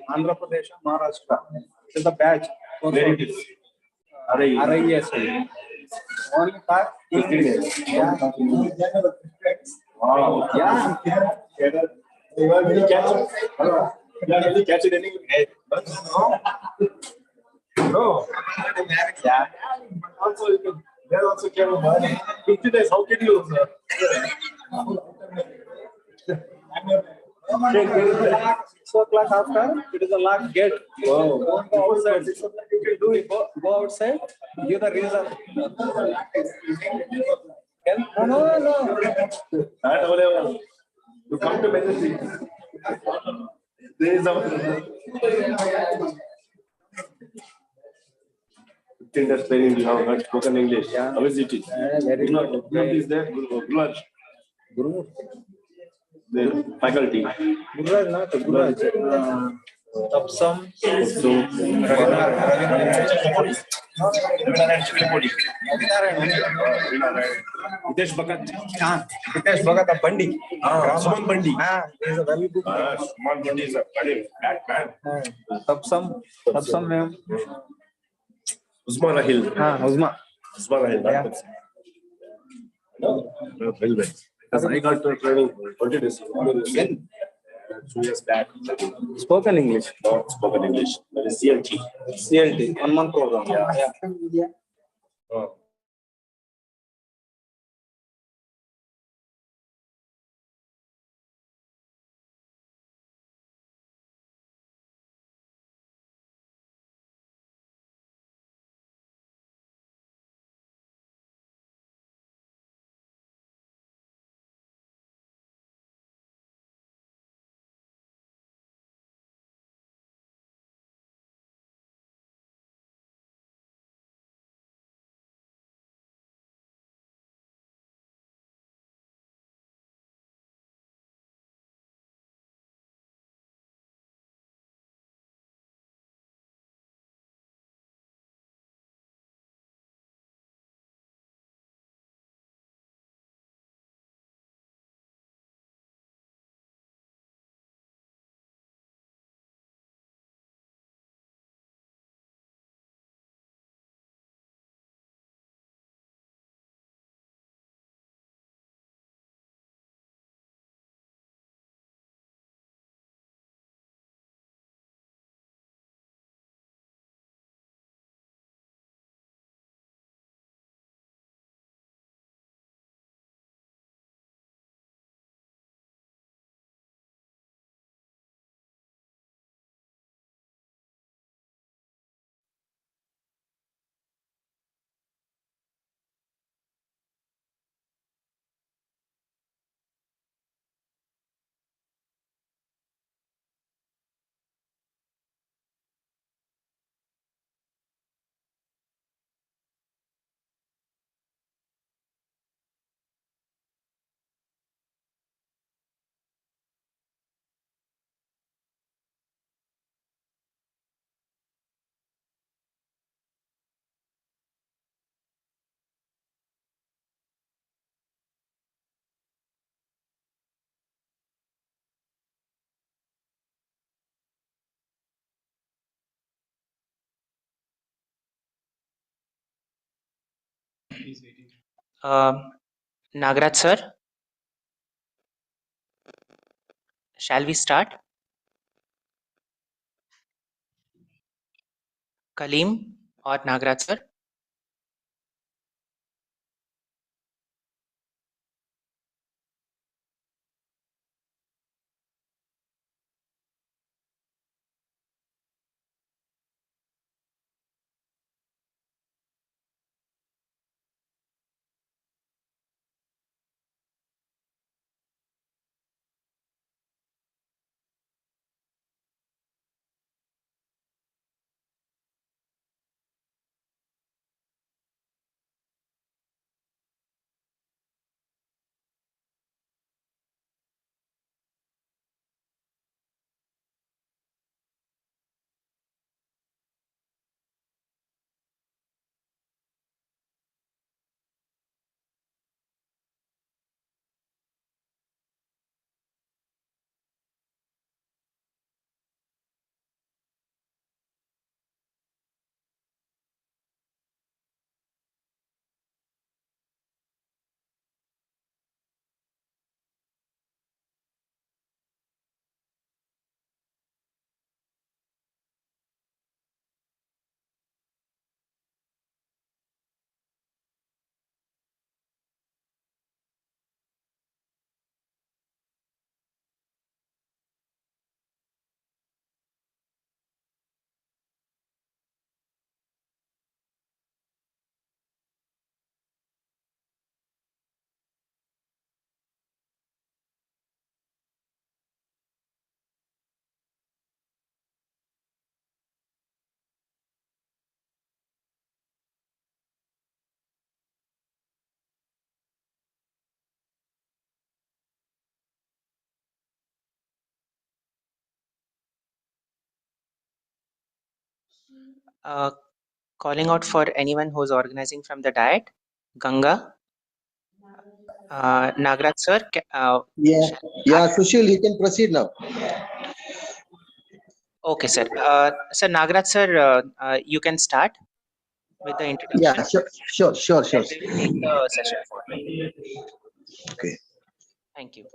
Andhra Pradesh, Maharashtra. It is the batch. Where it is? RIS. Only for 15 days. Yeah. Wow. Yeah. Will you catch it anyway? No. Yeah. Also, you can. There also came a money. 50 days. How can you? So class after it is a lock gate. Wow. Don't go outside. You can do it. Go outside. Give the reason. No. Not available. You come to Medicine. There is a 15 days training. You have not spoken English. Yeah. How is it? Very good. Guru is there. Guru. Guru. The faculty. Guru not Guru. Tapsam. So, Hitesh Bhagat. Hitesh Bhagat Bandi. Suman Bandi. He's a very good. Suman Bandi is a very bad man. Tapsam ma'am. Usman Rahil. Uzma. Usman Rahil. Yeah. Well. Because I got training 20 days. When? 2 years back. Spoken English. Not spoken English. That is CLT. CLT. 1 month program. Yeah. Oh. Nagraj sir, shall we start? Kaleem or Nagraj sir? Calling out for anyone who's organizing from the diet. Ganga. Nagraj sir. Yeah, Sushil, you can proceed now. Okay, sir. Sir Nagraj sir, you can start with the introduction. Yeah, sure. And we will take the session forward. Okay. Thank you.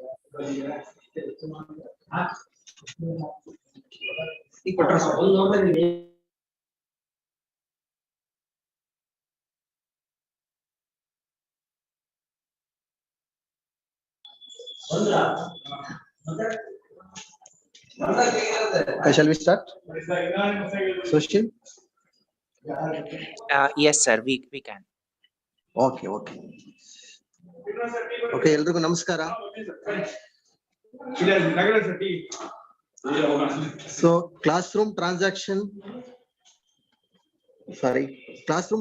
Shall we start? Sushil? Yes, sir. We can. Okay. ಎಲ್ರಿಗೂ ನಮಸ್ಕಾರ. So classroom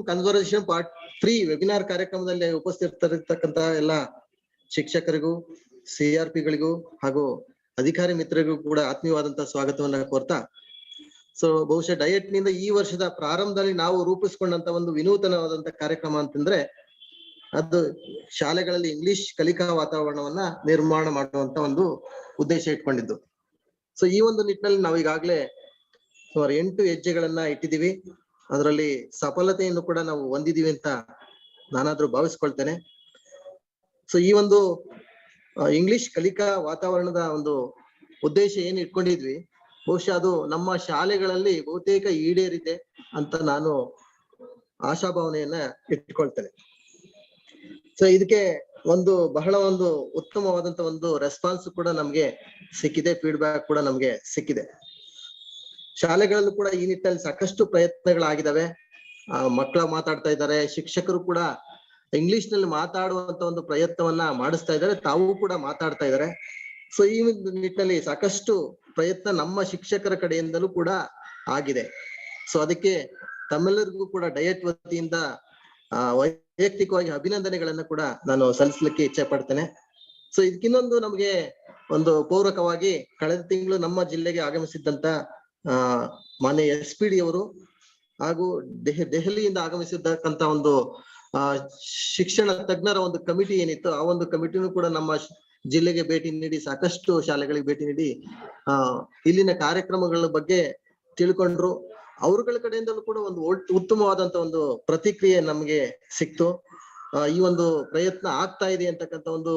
conversation part 3 webinar ಕಾರ್ಯಕ್ರಮದಲ್ಲಿ ಉಪಸ್ಥಿತರಿರ್ತಕ್ಕಂತ ಎಲ್ಲ ಶಿಕ್ಷಕರಿಗೂ, CRP-ಗಳಿಗೂ ಹಾಗೂ ಅಧಿಕಾರಿ ಮಿತ್ರರಿಗೂ ಕೂಡ ಆತ್ಮೀಯವಾದಂತಹ ಸ್ವಾಗತವನ್ನ ಕೋರ್ತಾ, so ಬಹುಶಃ diet ನಿಂದ ಈ ವರ್ಷದ ಪ್ರಾರಂಭದಲ್ಲಿ ನಾವು ರೂಪಿಸಿಕೊಂಡಂತ ಒಂದು ವಿನೂತನವಾದಂತ ಕಾರ್ಯಕ್ರಮ ಅಂತಂದ್ರೆ ಅದು ಶಾಲೆಗಳಲ್ಲಿ ಇಂಗ್ಲಿಷ್ ಕಲಿಕಾ ವಾತಾವರಣವನ್ನ ನಿರ್ಮಾಣ ಮಾಡುವಂತ ಒಂದು ಉದ್ದೇಶ ಇಟ್ಕೊಂಡಿದ್ದು. ಸೊ ಈ ಒಂದು ನಿಟ್ಟಿನಲ್ಲಿ ನಾವು ಈಗಾಗಲೇ ಸುಮಾರು 8 ಹೆಜ್ಜೆಗಳನ್ನ ಇಟ್ಟಿದ್ದೀವಿ. ಅದರಲ್ಲಿ ಸಫಲತೆಯನ್ನು ಕೂಡ ನಾವು ಹೊಂದಿದೀವಿ ಅಂತ ನಾನಾದ್ರೂ ಭಾವಿಸ್ಕೊಳ್ತೇನೆ. ಸೊ ಈ ಒಂದು ಇಂಗ್ಲಿಷ್ ಕಲಿಕಾ ವಾತಾವರಣದ ಒಂದು ಉದ್ದೇಶ ಏನ್ ಇಟ್ಕೊಂಡಿದ್ವಿ, ಬಹುಶಃ ಅದು ನಮ್ಮ ಶಾಲೆಗಳಲ್ಲಿ ಬಹುತೇಕ ಈಡೇರಿದೆ ಅಂತ ನಾನು ಆಶಾಭಾವನೆಯನ್ನ ಇಟ್ಕೊಳ್ತೇನೆ. ಸೊ ಇದಕ್ಕೆ ಬಹಳ ಉತ್ತಮವಾದಂತ ಒಂದು ರೆಸ್ಪಾನ್ಸ್ ಕೂಡ ನಮ್ಗೆ ಸಿಕ್ಕಿದೆ, ಫೀಡ್ಬ್ಯಾಕ್ ಕೂಡ ನಮ್ಗೆ ಸಿಕ್ಕಿದೆ. ಶಾಲೆಗಳಲ್ಲೂ ಕೂಡ ಈ ನಿಟ್ಟಿನಲ್ಲಿ ಸಾಕಷ್ಟು ಪ್ರಯತ್ನಗಳಾಗಿದ್ದಾವೆ. ಮಕ್ಕಳ ಮಾತಾಡ್ತಾ ಇದ್ದಾರೆ, ಶಿಕ್ಷಕರು ಕೂಡ ಇಂಗ್ಲಿಷ್ ನಲ್ಲಿ ಮಾತಾಡುವಂತ ಒಂದು ಪ್ರಯತ್ನವನ್ನ ಮಾಡಿಸ್ತಾ ಇದ್ದಾರೆ, ತಾವು ಕೂಡ ಮಾತಾಡ್ತಾ ಇದ್ದಾರೆ. ಸೊ ಈ ನಿಟ್ಟಿನಲ್ಲಿ ಸಾಕಷ್ಟು ಪ್ರಯತ್ನ ನಮ್ಮ ಶಿಕ್ಷಕರ ಕಡೆಯಿಂದಲೂ ಕೂಡ ಆಗಿದೆ. ಸೊ ಅದಕ್ಕೆ ತಮ್ಮೆಲ್ಲರಿಗೂ ಕೂಡ ಡಯಟ್ ವತಿಯಿಂದ ವೈಯಕ್ತಿಕವಾಗಿ ಅಭಿನಂದನೆಗಳನ್ನ ಕೂಡ ನಾನು ಸಲ್ಲಿಸಲಿಕ್ಕೆ ಇಚ್ಛೆ ಪಡ್ತೇನೆ. ಸೊ ಇದಕ್ಕಿನ್ನೊಂದು ನಮ್ಗೆ ಒಂದು ಪೂರಕವಾಗಿ ಕಳೆದ ತಿಂಗಳು ನಮ್ಮ ಜಿಲ್ಲೆಗೆ ಆಗಮಿಸಿದ್ದಂತ ಮಾನ್ಯ SPD ಅವರು ಹಾಗೂ ದೆಹಲಿಯಿಂದ ಆಗಮಿಸಿದ್ದಕ್ಕಂತ ಒಂದು ಶಿಕ್ಷಣ ತಜ್ಞರ ಒಂದು ಕಮಿಟಿ ಏನಿತ್ತು, ಆ ಒಂದು ಕಮಿಟಿನೂ ಕೂಡ ನಮ್ಮ ಜಿಲ್ಲೆಗೆ ಭೇಟಿ ನೀಡಿ ಸಾಕಷ್ಟು ಶಾಲೆಗಳಿಗೆ ಭೇಟಿ ನೀಡಿ ಇಲ್ಲಿನ ಕಾರ್ಯಕ್ರಮಗಳ ಬಗ್ಗೆ ತಿಳ್ಕೊಂಡ್ರು. ಅವ್ರಗಳ ಕಡೆಯಿಂದಲೂ ಕೂಡ ಒಂದು ಉತ್ತಮವಾದಂತ ಒಂದು ಪ್ರತಿಕ್ರಿಯೆ ನಮ್ಗೆ ಸಿಕ್ತು. ಈ ಒಂದು ಪ್ರಯತ್ನ ಆಗ್ತಾ ಇದೆ ಅಂತಕ್ಕಂಥ ಒಂದು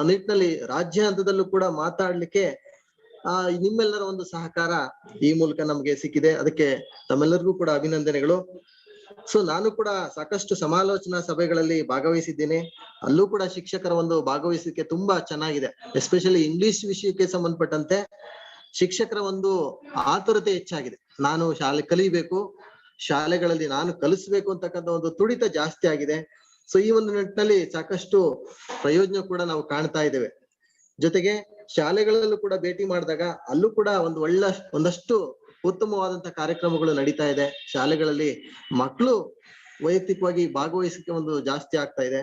ನಿಟ್ಟಿನಲ್ಲಿ ರಾಜ್ಯ ಹಂತದಲ್ಲೂ ಕೂಡ ಮಾತಾಡ್ಲಿಕ್ಕೆ ನಿಮ್ಮೆಲ್ಲರ ಒಂದು ಸಹಕಾರ ಈ ಮೂಲಕ ನಮ್ಗೆ ಸಿಕ್ಕಿದೆ. ಅದಕ್ಕೆ ತಮ್ಮೆಲ್ಲರಿಗೂ ಕೂಡ ಅಭಿನಂದನೆಗಳು. ಸೊ ನಾನು ಕೂಡ ಸಾಕಷ್ಟು ಸಮಾಲೋಚನಾ ಸಭೆಗಳಲ್ಲಿ ಭಾಗವಹಿಸಿದ್ದೀನಿ. ಅಲ್ಲೂ ಕೂಡ ಶಿಕ್ಷಕರ ಒಂದು ಭಾಗವಹಿಸಿಕೆ ತುಂಬಾ ಚೆನ್ನಾಗಿದೆ. ಎಸ್ಪೆಷಲಿ ಇಂಗ್ಲಿಷ್ ವಿಷಯಕ್ಕೆ ಸಂಬಂಧಪಟ್ಟಂತೆ ಶಿಕ್ಷಕರ ಒಂದು ಆತುರತೆ ಹೆಚ್ಚಾಗಿದೆ. ನಾನು ಶಾಲೆ ಕಲಿಬೇಕು, ಶಾಲೆಗಳಲ್ಲಿ ನಾನು ಕಲಿಸ್ಬೇಕು ಅಂತಕ್ಕಂಥ ಒಂದು ತುಡಿತ ಜಾಸ್ತಿ ಆಗಿದೆ. ಸೊ ಈ ಒಂದು ನಿಟ್ಟಿನಲ್ಲಿ ಸಾಕಷ್ಟು ಪ್ರಯೋಜನ ಕೂಡ ನಾವು ಕಾಣ್ತಾ ಇದ್ದೇವೆ. ಜೊತೆಗೆ ಶಾಲೆಗಳಲ್ಲೂ ಕೂಡ ಭೇಟಿ ಮಾಡಿದಾಗ ಅಲ್ಲೂ ಕೂಡ ಒಂದಷ್ಟು ಉತ್ತಮವಾದಂತ ಕಾರ್ಯಕ್ರಮಗಳು ನಡೀತಾ ಇದೆ. ಶಾಲೆಗಳಲ್ಲಿ ಮಕ್ಕಳು ವೈಯಕ್ತಿಕವಾಗಿ ಭಾಗವಹಿಸಿಕೆ ಒಂದು ಜಾಸ್ತಿ ಆಗ್ತಾ ಇದೆ.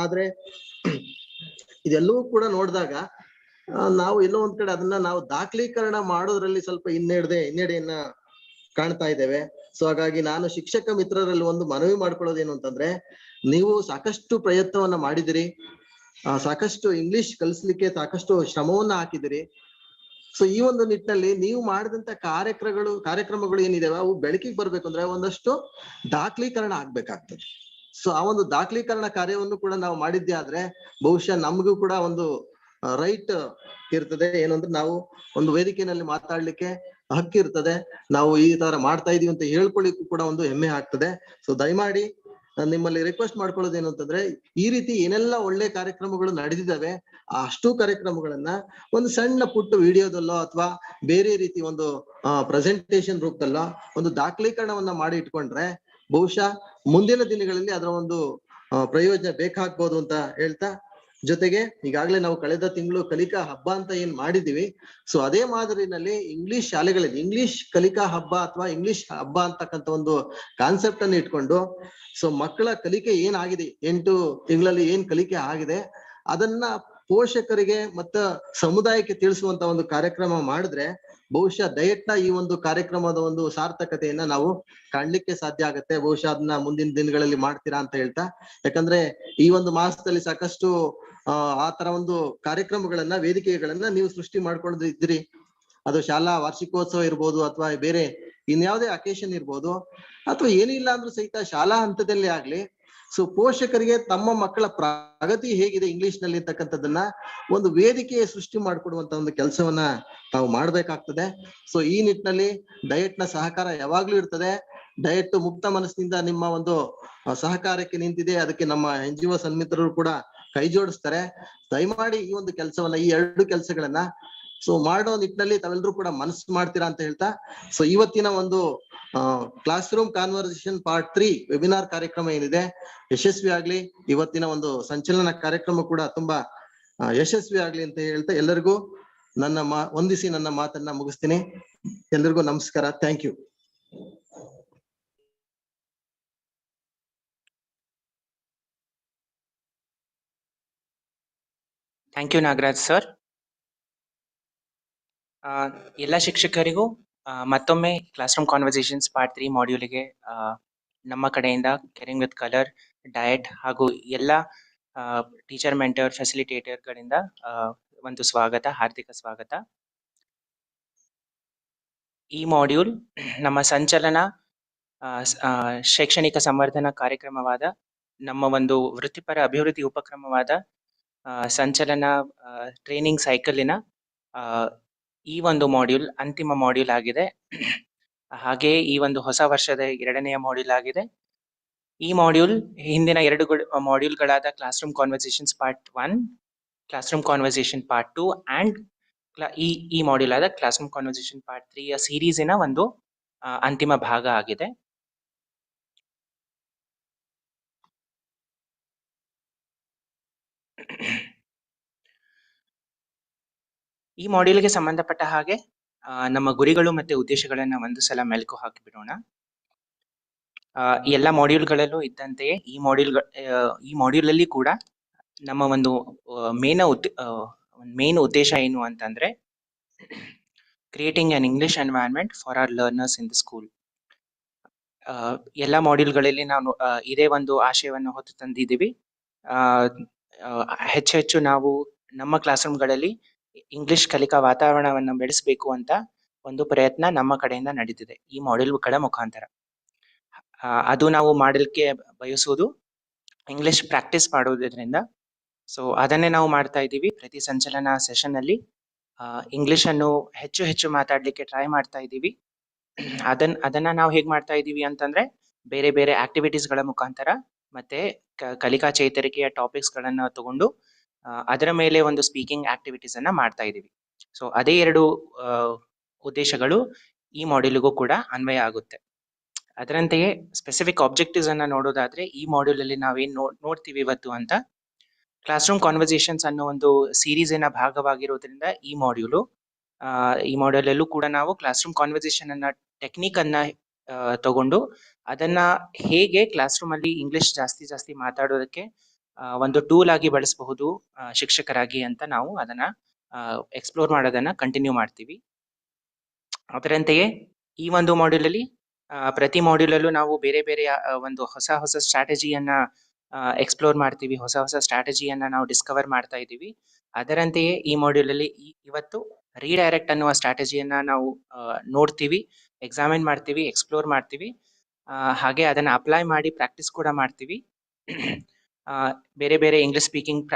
ಆದ್ರೆ ಇದೆಲ್ಲವೂ ಕೂಡ ನೋಡಿದಾಗ ನಾವು ಎಲ್ಲೋ ಒಂದ್ ಕಡೆ ಅದನ್ನ ನಾವು ದಾಖಲೀಕರಣ ಮಾಡೋದ್ರಲ್ಲಿ ಸ್ವಲ್ಪ ಹಿನ್ನಡೆಯನ್ನ ಕಾಣ್ತಾ ಇದ್ದೇವೆ. ಸೊ ಹಾಗಾಗಿ ನಾನು ಶಿಕ್ಷಕ ಮಿತ್ರರಲ್ಲಿ ಒಂದು ಮನವಿ ಮಾಡ್ಕೊಳ್ಳೋದೇನು ಅಂತಂದ್ರೆ, ನೀವು ಸಾಕಷ್ಟು ಪ್ರಯತ್ನವನ್ನ ಮಾಡಿದಿರಿ, ಸಾಕಷ್ಟು ಇಂಗ್ಲಿಷ್ ಕಲಿಸ್ಲಿಕ್ಕೆ ಸಾಕಷ್ಟು ಶ್ರಮವನ್ನ ಹಾಕಿದಿರಿ. ಸೊ ಈ ಒಂದು ನಿಟ್ಟಿನಲ್ಲಿ ನೀವು ಮಾಡಿದಂತ ಕಾರ್ಯಕ್ರಮಗಳು ಏನಿದಾವೆ ಅವು ಬೆಳಕಿಗೆ ಬರ್ಬೇಕು ಅಂದ್ರೆ ಒಂದಷ್ಟು ದಾಖಲೀಕರಣ ಆಗ್ಬೇಕಾಗ್ತದೆ. ಸೊ ಆ ಒಂದು ದಾಖಲೀಕರಣ ಕಾರ್ಯವನ್ನು ಕೂಡ ನಾವು ಮಾಡಿದ್ದೆ ಆದ್ರೆ ಬಹುಶಃ ನಮಗೂ ಕೂಡ ಒಂದು ರೈಟ್ ಇರ್ತದೆ. ಏನು ಅಂದ್ರೆ ನಾವು ಒಂದು ವೇದಿಕೆಯಲ್ಲಿ ಮಾತಾಡ್ಲಿಕ್ಕೆ ಹಕ್ಕಿರ್ತದೆ. ನಾವು ಈ ತರ ಮಾಡ್ತಾ ಇದೀವಿ ಅಂತ ಹೇಳ್ಕೊಳ್ಳಿಕ್ಕೂ ಕೂಡ ಒಂದು ಹೆಮ್ಮೆ ಆಗ್ತದೆ. ಸೊ ದಯಮಾಡಿ ನಿಮ್ಮಲ್ಲಿ ರಿಕ್ವೆಸ್ಟ್ ಮಾಡ್ಕೊಳ್ಳೋದೇನು ಅಂತಂದ್ರೆ, ಈ ರೀತಿ ಏನೆಲ್ಲ ಒಳ್ಳೆ ಕಾರ್ಯಕ್ರಮಗಳು ನಡೆದಿದ್ದಾವೆ ಅಷ್ಟು ಕಾರ್ಯಕ್ರಮಗಳನ್ನ ಒಂದು ಸಣ್ಣ ಪುಟ್ಟ ವಿಡಿಯೋದಲ್ಲೋ ಅಥವಾ ಬೇರೆ ರೀತಿ ಒಂದು ಪ್ರೆಸೆಂಟೇಶನ್ ರೂಪದಲ್ಲೋ ಒಂದು ದಾಖಲೀಕರಣವನ್ನ ಮಾಡಿ ಇಟ್ಕೊಂಡ್ರೆ ಬಹುಶಃ ಮುಂದಿನ ದಿನಗಳಲ್ಲಿ ಅದರ ಒಂದು ಪ್ರಯೋಜನ ಬೇಕಾಗ್ಬೋದು ಅಂತ ಹೇಳ್ತಾ, ಜೊತೆಗೆ ಈಗಾಗಲೇ ನಾವು ಕಳೆದ ತಿಂಗಳು ಕಲಿಕಾ ಹಬ್ಬ ಅಂತ ಏನ್ ಮಾಡಿದೀವಿ, ಸೊ ಅದೇ ಮಾದರಿನಲ್ಲಿ ಇಂಗ್ಲಿಷ್ ಶಾಲೆಗಳಲ್ಲಿ ಇಂಗ್ಲಿಷ್ ಕಲಿಕಾ ಹಬ್ಬ ಅಥವಾ ಇಂಗ್ಲಿಷ್ ಹಬ್ಬ ಅಂತಕ್ಕಂಥ ಒಂದು ಕಾನ್ಸೆಪ್ಟ್ ಅನ್ನು ಇಟ್ಕೊಂಡು, ಸೊ ಮಕ್ಕಳ ಕಲಿಕೆ ಏನಾಗಿದೆ 8 ತಿಂಗಳಲ್ಲಿ ಏನ್ ಕಲಿಕೆ ಆಗಿದೆ ಅದನ್ನ ಪೋಷಕರಿಗೆ ಮತ್ತ ಸಮುದಾಯಕ್ಕೆ ತಿಳಿಸುವಂತ ಒಂದು ಕಾರ್ಯಕ್ರಮ ಮಾಡಿದ್ರೆ ಬಹುಶಃ ಡಯಟ್ ನ ಈ ಒಂದು ಕಾರ್ಯಕ್ರಮದ ಒಂದು ಸಾರ್ಥಕತೆಯನ್ನ ನಾವು ಕಾಣ್ಲಿಕ್ಕೆ ಸಾಧ್ಯ ಆಗತ್ತೆ. ಬಹುಶಃ ಅದನ್ನ ಮುಂದಿನ ದಿನಗಳಲ್ಲಿ ಮಾಡ್ತೀರಾ ಅಂತ ಹೇಳ್ತಾ, ಯಾಕಂದ್ರೆ ಈ ಒಂದು ಮಾಸದಲ್ಲಿ ಸಾಕಷ್ಟು ಆ ತರ ಒಂದು ಕಾರ್ಯಕ್ರಮಗಳನ್ನ, ವೇದಿಕೆಗಳನ್ನ ನೀವು ಸೃಷ್ಟಿ ಮಾಡ್ಕೊಂಡು ಇದ್ರಿ. ಅದು ಶಾಲಾ ವಾರ್ಷಿಕೋತ್ಸವ ಇರ್ಬೋದು, ಅಥವಾ ಬೇರೆ ಇನ್ಯಾವುದೇ ಅಕೇಶನ್ ಇರ್ಬೋದು, ಅಥವಾ ಏನಿಲ್ಲ ಅಂದ್ರೂ ಸಹಿತ ಶಾಲಾ ಹಂತದಲ್ಲಿ ಆಗ್ಲಿ, ಸೊ ಪೋಷಕರಿಗೆ ತಮ್ಮ ಮಕ್ಕಳ ಪ್ರಗತಿ ಹೇಗಿದೆ ಇಂಗ್ಲಿಷ್ ನಲ್ಲಿ ಇರ್ತಕ್ಕಂಥದ್ದನ್ನ ಒಂದು ವೇದಿಕೆಯ ಸೃಷ್ಟಿ ಮಾಡಿಕೊಡುವಂತ ಒಂದು ಕೆಲಸವನ್ನ ನಾವು ಮಾಡ್ಬೇಕಾಗ್ತದೆ. ಸೊ ಈ ನಿಟ್ಟಿನಲ್ಲಿ ಡಯಟ್ ನ ಸಹಕಾರ ಯಾವಾಗ್ಲೂ ಇರ್ತದೆ. ಡಯಟ್ ಮುಕ್ತ ಮನಸ್ಸಿನಿಂದ ನಿಮ್ಮ ಒಂದು ಸಹಕಾರಕ್ಕೆ ನಿಂತಿದೆ. ಅದಕ್ಕೆ ನಮ್ಮ NGO ಸನ್ಮಿತ್ರರು ಕೂಡ ಕೈ ಜೋಡಿಸ್ತಾರೆ. ದಯಮಾಡಿ ಈ ಒಂದು ಕೆಲಸವನ್ನ, ಈ 2 ಕೆಲಸಗಳನ್ನ ಸೊ ಮಾಡೋ ನಿಟ್ಟಿನಲ್ಲಿ ತಾವೆಲ್ಲರೂ ಕೂಡ ಮನಸ್ಸು ಮಾಡ್ತೀರಾ ಅಂತ ಹೇಳ್ತಾ, ಸೊ ಇವತ್ತಿನ ಒಂದು class room conversation part 3 webinar ಕಾರ್ಯಕ್ರಮ ಏನಿದೆ ಯಶಸ್ವಿ ಆಗ್ಲಿ. ಇವತ್ತಿನ ಒಂದು ಸಂಚಲನ ಕಾರ್ಯಕ್ರಮ ಕೂಡ ತುಂಬಾ ಯಶಸ್ವಿ ಆಗ್ಲಿ ಅಂತ ಹೇಳ್ತಾ ಎಲ್ಲರಿಗೂ ವಂದಿಸಿ ನನ್ನ ಮಾತನ್ನ ಮುಗಿಸ್ತೀನಿ. ಎಲ್ಲರಿಗೂ ನಮಸ್ಕಾರ. Thank you. Thank you Nagaraj sir. ಎಲ್ಲ ಶಿಕ್ಷಕರಿಗೂ ಮತ್ತೊಮ್ಮೆ ಕ್ಲಾಸ್ ರೂಮ್ ಕಾನ್ವರ್ಸೇಷನ್ಸ್ ಪಾರ್ಟ್ 3 ಮಾಡ್ಯೂಲ್ಗೆ ನಮ್ಮ ಕಡೆಯಿಂದ ಕೆರಿಂಗ್ ವಿತ್ ಕಲರ್, ಡಯಟ್ ಹಾಗೂ ಎಲ್ಲ ಟೀಚರ್ ಮೆಂಟರ್ ಫೆಸಿಲಿಟೇಟರ್ಗಳಿಂದ ಒಂದು ಸ್ವಾಗತ, ಹಾರ್ದಿಕ ಸ್ವಾಗತ. ಈ ಮಾಡ್ಯೂಲ್ ನಮ್ಮ ಸಂಚಲನ ಶೈಕ್ಷಣಿಕ ಸಂವರ್ಧನಾ ಕಾರ್ಯಕ್ರಮವಾದ, ನಮ್ಮ ಒಂದು ವೃತ್ತಿಪರ ಅಭಿವೃದ್ಧಿ ಉಪಕ್ರಮವಾದ ಸಂಚಲನ ಟ್ರೈನಿಂಗ್ ಸೈಕಲಿನ ಈ ಒಂದು ಮಾಡ್ಯೂಲ್ ಅಂತಿಮ ಮಾಡ್ಯೂಲ್ ಆಗಿದೆ. ಹಾಗೆಯೇ ಈ ಒಂದು ಹೊಸ ವರ್ಷದ 2ನೇ ಮಾಡ್ಯೂಲ್ ಆಗಿದೆ. ಈ ಮಾಡ್ಯೂಲ್ ಹಿಂದಿನ 2 ಮಾಡ್ಯೂಲ್ಗಳಾದ classroom conversations part 1, classroom conversation part 2 and ಈ ಮಾಡ್ಯೂಲ್ ಆದ ಕ್ಲಾಸ್ ರೂಮ್ ಕಾನ್ವರ್ಸೇಷನ್ ಪಾರ್ಟ್ 3ಯ ಸೀರೀಸಿನ ಒಂದು ಅಂತಿಮ ಭಾಗ ಆಗಿದೆ. ಈ ಮಾಡ್ಯೂಲ್ಗೆ ಸಂಬಂಧಪಟ್ಟ ಹಾಗೆ ನಮ್ಮ ಗುರಿಗಳು ಮತ್ತೆ ಉದ್ದೇಶಗಳನ್ನ ಒಂದು ಸಲ ಮೆಲುಕು ಹಾಕಿಬಿಡೋಣ. ಎಲ್ಲ ಮಾಡ್ಯೂಲ್ಗಳಲ್ಲೂ ಇದ್ದಂತೆಯೇ ಈ ಮಾಡ್ಯೂಲ್ ಅಲ್ಲಿ ಕೂಡ ನಮ್ಮ ಒಂದು ಮೇನ್ ಉದ್ದೇಶ ಏನು ಅಂತಂದ್ರೆ, creating an English environment for our learners in the school. ಎಲ್ಲ ಮಾಡ್ಯೂಲ್ಗಳಲ್ಲಿ ನಾವು ಇದೇ ಒಂದು ಆಶಯವನ್ನು ಹೊತ್ತು ತಂದಿದ್ದೀವಿ. ಹೆಚ್ಚು ನಾವು ನಮ್ಮ ಕ್ಲಾಸ್ ರೂಮ್ಗಳಲ್ಲಿ ಇಂಗ್ಲಿಷ್ ಕಲಿಕಾ ವಾತಾವರಣವನ್ನು ಬೆಳೆಸಬೇಕು ಅಂತ ಒಂದು ಪ್ರಯತ್ನ ನಮ್ಮ ಕಡೆಯಿಂದ ನಡೀತಿದೆ ಈ ಮಾಡ್ಯೂಲ್ಗಳ ಮುಖಾಂತರ. ಅದು ನಾವು ಮಾಡಲಿಕ್ಕೆ ಬಯಸುವುದು ಇಂಗ್ಲಿಷ್ ಪ್ರಾಕ್ಟೀಸ್ ಮಾಡುವುದರಿಂದ. ಸೊ ಅದನ್ನೇ ನಾವು ಮಾಡ್ತಾ ಇದ್ದೀವಿ. ಪ್ರತಿ ಸಂಚಲನ ಸೆಷನ್ ಅಲ್ಲಿ ಇಂಗ್ಲಿಷ್ ಅನ್ನು ಹೆಚ್ಚು ಮಾತಾಡ್ಲಿಕ್ಕೆ ಟ್ರೈ ಮಾಡ್ತಾ ಇದ್ದೀವಿ. ಅದನ್ನ ನಾವು ಹೇಗ್ ಮಾಡ್ತಾ ಇದ್ದೀವಿ ಅಂತಂದ್ರೆ, ಬೇರೆ ಆಕ್ಟಿವಿಟೀಸ್ಗಳ ಮುಖಾಂತರ ಮತ್ತೆ ಕಲಿಕಾ ಚೇತರಿಕೆಯ ಟಾಪಿಕ್ಸ್ ಗಳನ್ನ ತಗೊಂಡು ಅದರ ಮೇಲೆ ಒಂದು ಸ್ಪೀಕಿಂಗ್ ಆಕ್ಟಿವಿಟೀಸ್ ಅನ್ನ ಮಾಡ್ತಾ ಇದ್ದೀವಿ. ಸೊ ಅದೇ 2 ಉದ್ದೇಶಗಳು ಈ ಮಾಡ್ಯೂಲ್ಗೂ ಕೂಡ ಅನ್ವಯ ಆಗುತ್ತೆ. ಅದರಂತೆಯೇ ಸ್ಪೆಸಿಫಿಕ್ ಆಬ್ಜೆಕ್ಟಿವ್ಸ್ ಅನ್ನ ನೋಡೋದಾದ್ರೆ, ಈ ಮಾಡ್ಯೂಲ್ ಅಲ್ಲಿ ನಾವೇನ್ ನೋಡ್ತೀವಿ ಇವತ್ತು ಅಂತ, ಕ್ಲಾಸ್ ರೂಮ್ ಕಾನ್ವರ್ಸೇಷನ್ಸ್ ಅನ್ನೋ ಒಂದು ಸೀರೀಸಿನ ಭಾಗವಾಗಿರೋದ್ರಿಂದ ಈ ಮಾಡ್ಯೂಲ್ ಅಲ್ಲೂ ಕೂಡ ನಾವು ಕ್ಲಾಸ್ ರೂಮ್ ಕಾನ್ವರ್ಸೇಷನ್ ಅನ್ನ ಟೆಕ್ನಿಕ್ ಅನ್ನ ತಗೊಂಡು ಅದನ್ನ ಹೇಗೆ ಕ್ಲಾಸ್ ರೂಮ್ ಅಲ್ಲಿ ಇಂಗ್ಲಿಷ್ ಜಾಸ್ತಿ ಮಾತಾಡೋದಕ್ಕೆ ಒಂದು ಟೂಲ್ ಆಗಿ ಬಳಸಬಹುದು ಶಿಕ್ಷಕರಾಗಿ ಅಂತ ನಾವು ಅದನ್ನ ಎಕ್ಸ್ಪ್ಲೋರ್ ಮಾಡೋದನ್ನ ಕಂಟಿನ್ಯೂ ಮಾಡ್ತೀವಿ. ಅದರಂತೆಯೇ ಈ ಒಂದು ಮಾಡ್ಯೂಲ್ ಅಲ್ಲಿ ಪ್ರತಿ ಮಾಡ್ಯೂಲ್ ಅಲ್ಲೂ ನಾವು ಬೇರೆ ಒಂದು ಹೊಸ ಸ್ಟ್ರಾಟಜಿಯನ್ನ ಎಕ್ಸ್ಪ್ಲೋರ್ ಮಾಡ್ತೀವಿ, ಹೊಸ ಸ್ಟ್ರಾಟಜಿಯನ್ನ ನಾವು ಡಿಸ್ಕವರ್ ಮಾಡ್ತಾ ಇದ್ದೀವಿ. ಅದರಂತೆಯೇ ಈ ಮಾಡ್ಯೂಲ್ ಅಲ್ಲಿ ಇವತ್ತು ರೀಡೈರೆಕ್ಟ್ ಅನ್ನುವ ಸ್ಟ್ರಾಟಜಿಯನ್ನ ನಾವು ನೋಡ್ತೀವಿ, ಎಕ್ಸಾಮಿನ್ ಮಾಡ್ತೀವಿ, ಎಕ್ಸ್ಪ್ಲೋರ್ ಮಾಡ್ತೀವಿ. ಹಾಗೆ ಅದನ್ನ ಅಪ್ಲೈ ಮಾಡಿ ಪ್ರಾಕ್ಟೀಸ್ ಕೂಡ ಮಾಡ್ತೀವಿ. ಬೇರೆ ಇಂಗ್ಲಿಷ್ ಸ್ಪೀಕಿಂಗ್